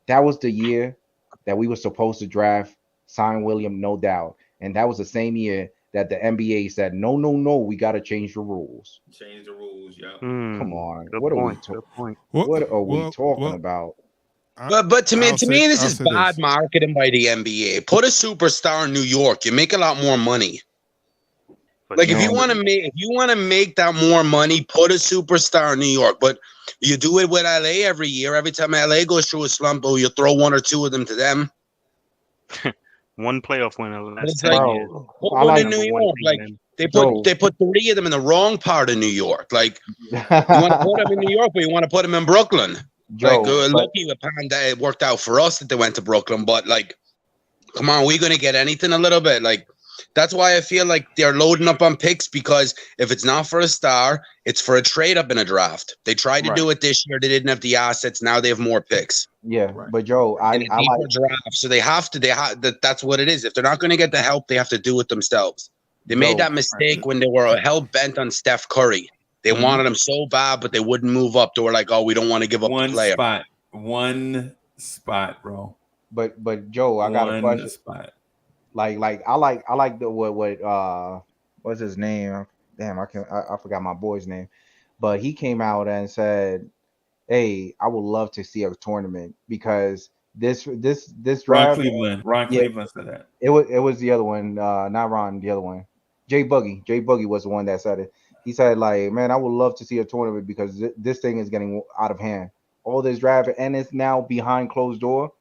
That was the year that we were supposed to draft Zion Williams, no doubt. And that was the same year that the NBA said, no, we got to change the rules. Change the rules, yeah. Come on. Good What point. are we talking about? But to me, this is bad marketing by the NBA. Put a superstar in New York. You make a lot more money. Like if you want to make that more money, put a superstar in New York. But you do it with LA every year. Every time LA goes through a slump, you throw 1 or 2 of them to them. One playoff winner. It's like, put one in New York. Like they put 3 of them in the wrong part of New York. Like you want to put them in New York, but you want to put them in Brooklyn. Lucky with Panda, it worked out for us that they went to Brooklyn. But like, come on, we're gonna get anything a little bit. Like that's why I feel like they're loading up on picks, because if it's not for a star, it's for a trade up in a draft. They tried to do it this year. They didn't have the assets. Now they have more picks. Yeah, but Joe, I like draft, so they have to. That's what it is. If they're not going to get the help, they have to do it themselves. They made that mistake when they were hell bent on Steph Curry. They wanted him so bad, but they wouldn't move up. They were like, "Oh, we don't want to give up the player." One spot, bro. But Joe, I got a question. Spot. Like I like the what's his name? Damn, I forgot my boy's name, but he came out and said, "Hey, I would love to see a tournament because this draft." Ron Cleveland said that. It was the other one, not Ron, the other one. Jay Buggy was the one that said it. He said, like, man, I would love to see a tournament because this thing is getting out of hand. All this draft, and it's now behind closed door.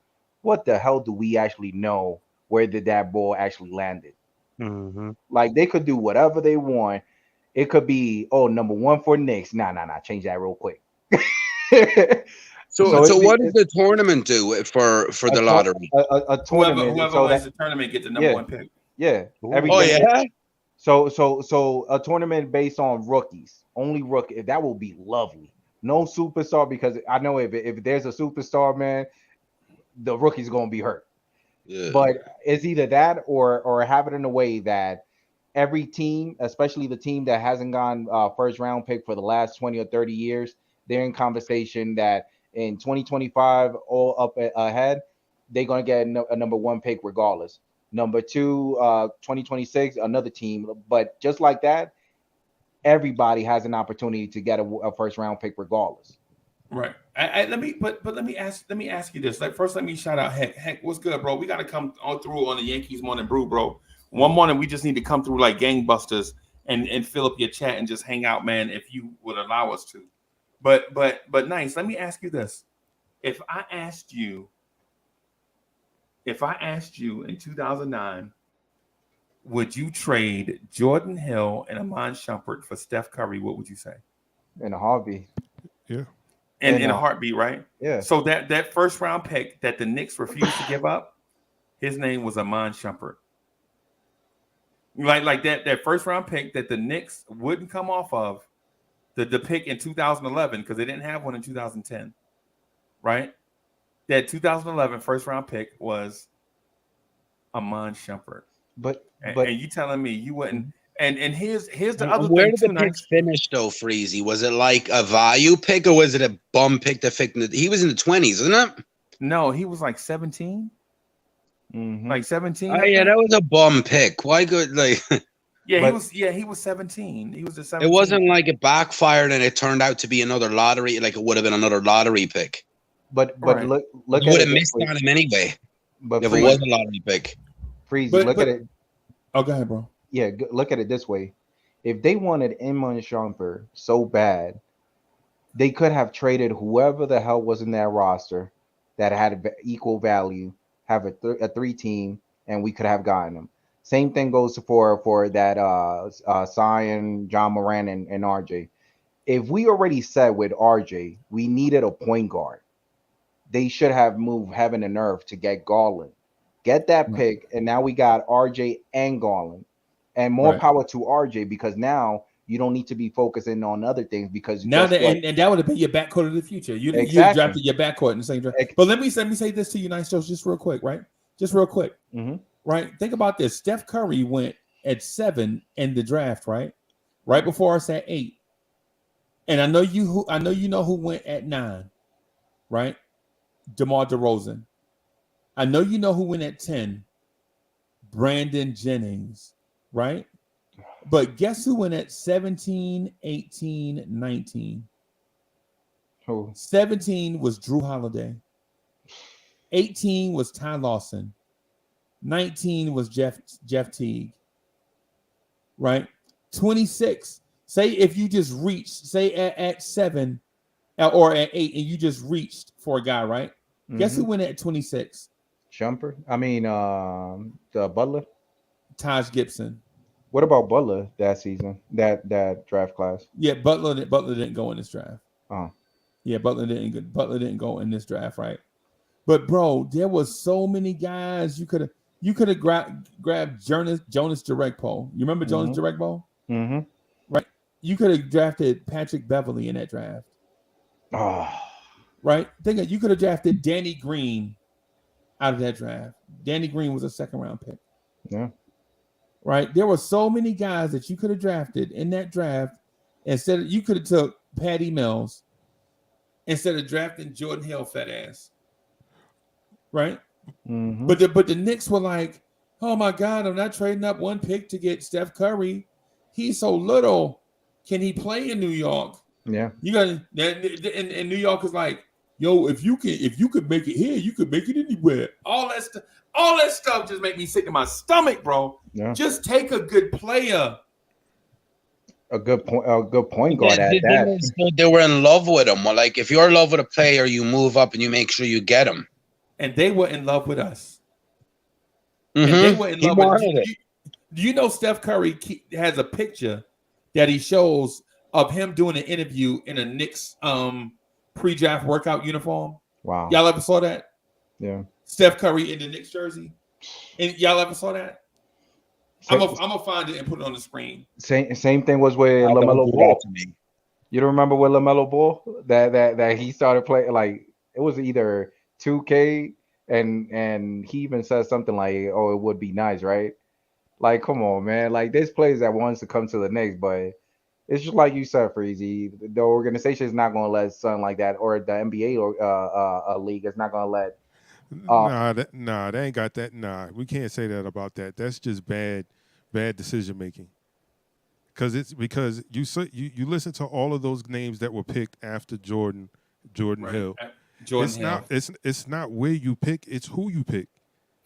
What the hell do we actually know? Where did that ball actually landed? Mm-hmm. Like they could do whatever they want. It could be number 1 for Knicks. Nah. Change that real quick. So what does the tournament do for the lottery? A tournament. Whoever wins the tournament get the number 1 pick. Yeah. So a tournament based on rookies, only rookie. That will be lovely. No superstar, because I know if there's a superstar, man, the rookie's gonna be hurt. Yeah. But it's either that or have it in a way that every team, especially the team that hasn't gone first round pick for the last 20 or 30 years, they're in conversation that in 2025, all up ahead, they're gonna get a number 1 pick regardless. Number 2, 2026, another team. But just like that, everybody has an opportunity to get a first round pick regardless. Right. Let me ask you this. Like, first, let me shout out Heck. What's good, bro? We got to come on through on the Yankees Morning Brew, bro. One morning we just need to come through like gangbusters and fill up your chat and just hang out, man, if you would allow us to. But nice. Let me ask you this. If I asked you in 2009, would you trade Jordan Hill and Iman Shumpert for Steph Curry? What would you say? In a heartbeat. Yeah. In a heartbeat, right? Yeah. So that first round pick that the Knicks refused to give up, his name was Iman Shumpert. Like that first round pick that the Knicks wouldn't come off of, the pick in 2011 because they didn't have one in 2010, right? that 2011 first round pick was Amon Shumpert. But and you telling me you wouldn't? And here's the other Where thing did too. the picks finish though, Freezie? Was it like a value pick or was it a bum pick that fit? He was in the 20s, isn't it? No, he was like 17. Like 17. Oh yeah, that was a bum pick. Why good? Like he was 17. He was a 17. It wasn't like it backfired and it turned out to be another lottery, like it would have been another lottery pick. But Right. look You at would it have missed on him anyway. But If it was a lottery pick. Freezy, But- look but- at it. Oh, go ahead, bro. Yeah, look at it this way. If they wanted Amon Shumpert so bad, they could have traded whoever the hell was in that roster that had equal value, have a 3 team, and we could have gotten them. Same thing goes for that Zion, John Moran, and RJ. If we already said with RJ we needed a point guard, they should have moved heaven and earth to get Garland, get that pick, and now we got RJ and Garland, and more power to RJ because now you don't need to be focusing on other things because Now that and that would have been your backcourt of the future. You drafted your backcourt in the same draft. But let me say this to you, Nice Joe, just real quick, right? Just real quick, right? Think about this. Steph Curry went at 7 in the draft, right? Right before us at 8. And I know you know who went at 9, right? DeMar DeRozan. I know you know who went at 10, Brandon Jennings, right? But guess who went at 17, 18, 19? Who? 17 was Drew Holiday. 18 was Ty Lawson. 19 was Jeff Teague. Right? 26. Say if you just reached, say at 7 or at 8, and you just reached for a guy, right? Guess who went at 26? Shumpert. I mean, the Butler. Taj Gibson. What about Butler that season? That draft class? Yeah, Butler didn't go in this draft. Oh, yeah, Butler didn't go in this draft, right? But bro, there was so many guys you could have grabbed Jonas Jerebko. You remember Jonas Jerebko? Right. You could have drafted Patrick Beverly in that draft. Oh. Right. You could have drafted Danny Green out of that draft. Danny Green was a second-round pick. Yeah. Right. There were so many guys that you could have drafted in that draft. You could have took Patty Mills instead of drafting Jordan Hill, fat ass. Right. But the Knicks were like, oh my God, I'm not trading up one pick to get Steph Curry. He's so little. Can he play in New York? Yeah. You got and New York is like, yo, if you could make it here, you could make it anywhere. All that stuff just make me sick to my stomach, bro. Yeah. Just take a good player. A good point guard at that. They were in love with him. Like if you're in love with a player, you move up and you make sure you get him. And they were in love with us. And they were in love with us. Do you know Steph Curry has a picture that he shows of him doing an interview in a Knicks pre-draft workout uniform? Wow. Y'all ever saw that? Yeah. Steph Curry in the Knicks jersey. And y'all ever saw that? I'm gonna find it and put it on the screen. Same thing was with LaMelo Ball. You don't remember with LaMelo Ball that he started playing, like it was either 2K and he even said something like, "Oh, it would be nice, right?" Like, come on, man. Like, there's players that wants to come to the Knicks, but it's just like you said, Freezie. The organization is not going to let something like that, or the NBA or league is not going to let. Nah, they ain't got that. Nah, we can't say that about that. That's just bad decision making. Because you listen to all of those names that were picked after Jordan Hill. It's not where you pick, it's who you pick.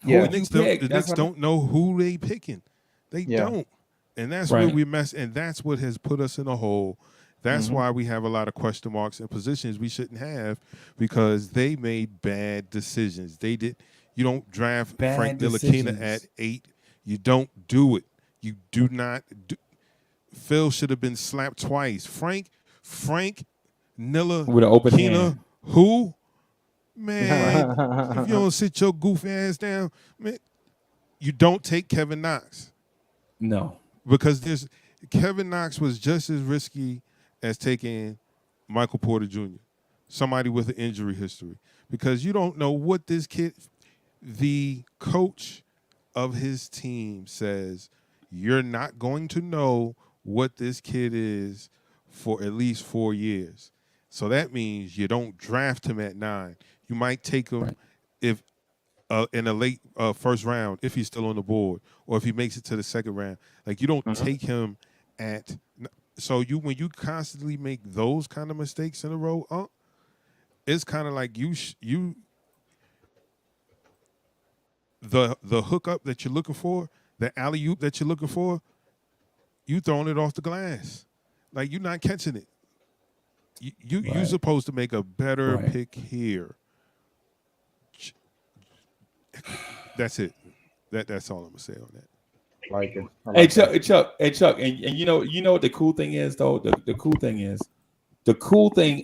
Yeah. The Knicks don't know who they picking. They don't. And that's where we mess, and that's what has put us in a hole. That's why we have a lot of question marks in positions we shouldn't have, because they made bad decisions. You don't draft Frank Ntilikina at 8. You don't do it. You do not do. Phil should have been slapped twice. Frank Ntilikina, who? Man, if you don't sit your goofy ass down, man, you don't take Kevin Knox. No. Because Kevin Knox was just as risky as taking Michael Porter Jr. somebody with an injury history, because you don't know what this kid, the coach of his team says, you're not going to know what this kid is for at least 4 years. So that means you don't draft him at 9. You might take him if in a late first round, if he's still on the board, or if he makes it to the second round. Like, you don't take him at. So when you constantly make those kind of mistakes in a row, it's kind of like the hookup that you're looking for, the alley-oop that you're looking for, you throwing it off the glass. Like, you're not catching it. You're supposed to make a better pick here. That's it. That's all I'm gonna say on that. Like it. Hey Chuck, and you know what the cool thing is though. The cool thing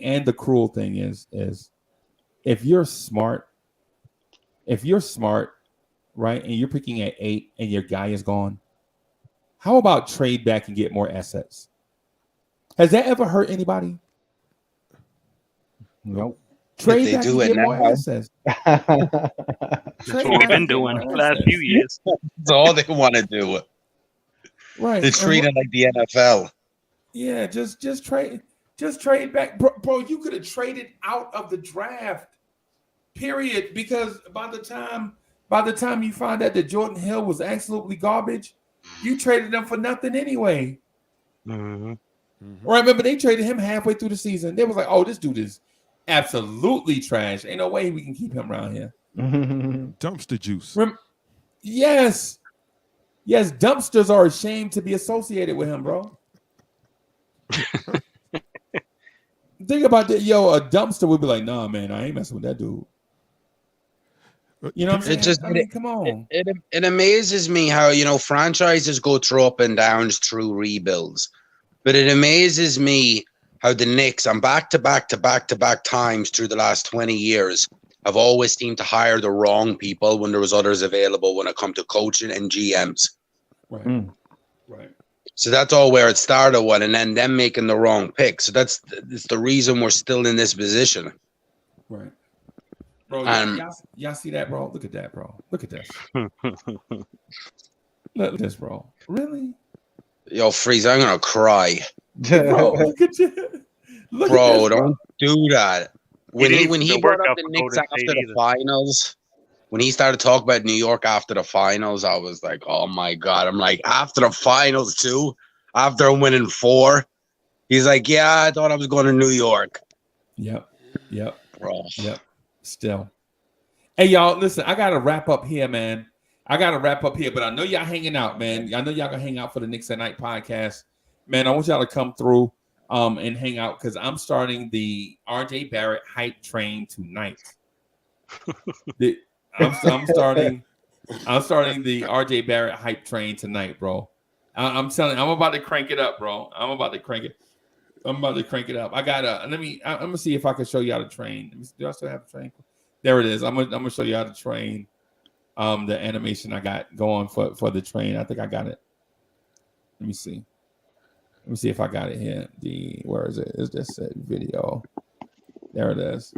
and the cruel thing is if you're smart, right, and you're picking at 8 and your guy is gone, how about trade back and get more assets? Has that ever hurt anybody? Nope. Trade back and get more assets. That's what we've been doing the last few years. That's all they want to do. Right. It's treated like the NFL. Yeah, just trade back, bro. You could have traded out of the draft, period. Because by the time you find out that Jordan Hill was absolutely garbage, you traded them for nothing anyway. Mm-hmm. Right? Remember, they traded him halfway through the season. They was like, "Oh, this dude is absolutely trash. Ain't no way we can keep him around here." Dumpster juice. Yes. Dumpsters are ashamed to be associated with him, bro. Think about that, a dumpster would be like, "Nah, man, I ain't messing with that dude." You know what I'm saying? Come on. It amazes me how, franchises go through up and downs through rebuilds, but it amazes me how the Knicks on back-to-back times through the last 20 years have always seemed to hire the wrong people when there was others available when it come to coaching and GMs. Right. Right. So that's all where it started with, and then them making the wrong pick. So that's the reason we're still in this position. Right. Bro, y'all see that, bro? Look at that, bro. Look at this. Look at this, bro. Really? Yo, Freeze, I'm going to cry. Bro, look at you. Bro, don't do that. When he brought up the Knicks after the finals, when he started talking about New York after the finals, I was like, oh my God. I'm like, after the finals too? After winning 4? He's like, yeah, I thought I was going to New York. Yep. Bro. Yep. Still. Hey, y'all, listen, I got to wrap up here, man. But I know y'all hanging out, man. I know y'all going to hang out for the Knicks at Night podcast. Man, I want y'all to come through and hang out because I'm starting the RJ Barrett hype train tonight. I'm starting the RJ Barrett hype train tonight, bro. I'm telling you, I'm about to crank it up, bro. I'm about to crank it up. I'm gonna see if I can show you how to train. Do I still have the train? There it is. I'm gonna show you how to train the animation I got going for the train. I think I got it. Let me see if I got it here. Where is it? Is this a video? There it is.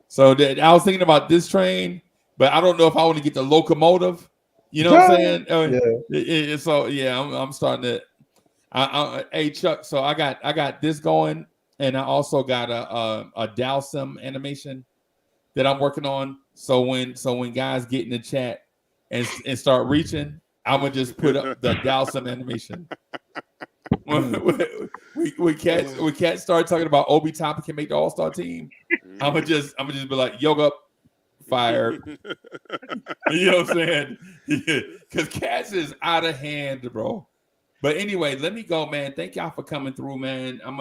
So I was thinking about this train, but I don't know if I want to get the locomotive. You know what I'm saying? So yeah, I'm starting to. Hey Chuck, so I got this going, and I also got a Dalsum animation that I'm working on. So when guys get in the chat and start reaching, I'm gonna just put up the Dalsum animation. we can't start talking about Obi Toppin can make the All-Star team. I'm gonna just be like, yoga fired. You know what I'm saying? Because Cats is out of hand, bro. But anyway, let me go, man. Thank y'all for coming through, man. I'm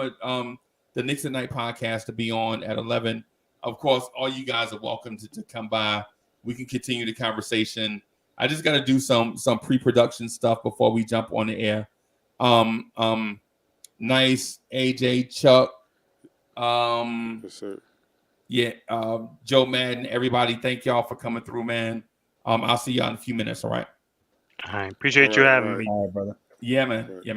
the Knicks at Night podcast to be on at 11. Of course, all you guys are welcome to come by. We can continue the conversation. I just got to do some pre-production stuff before we jump on the air. Nice, AJ, Chuck, Yes, sir. Joe Madden, everybody. Thank y'all for coming through, man. I'll see y'all in a few minutes. All right. I appreciate you having me. All right, brother. Yeah, man. Yeah.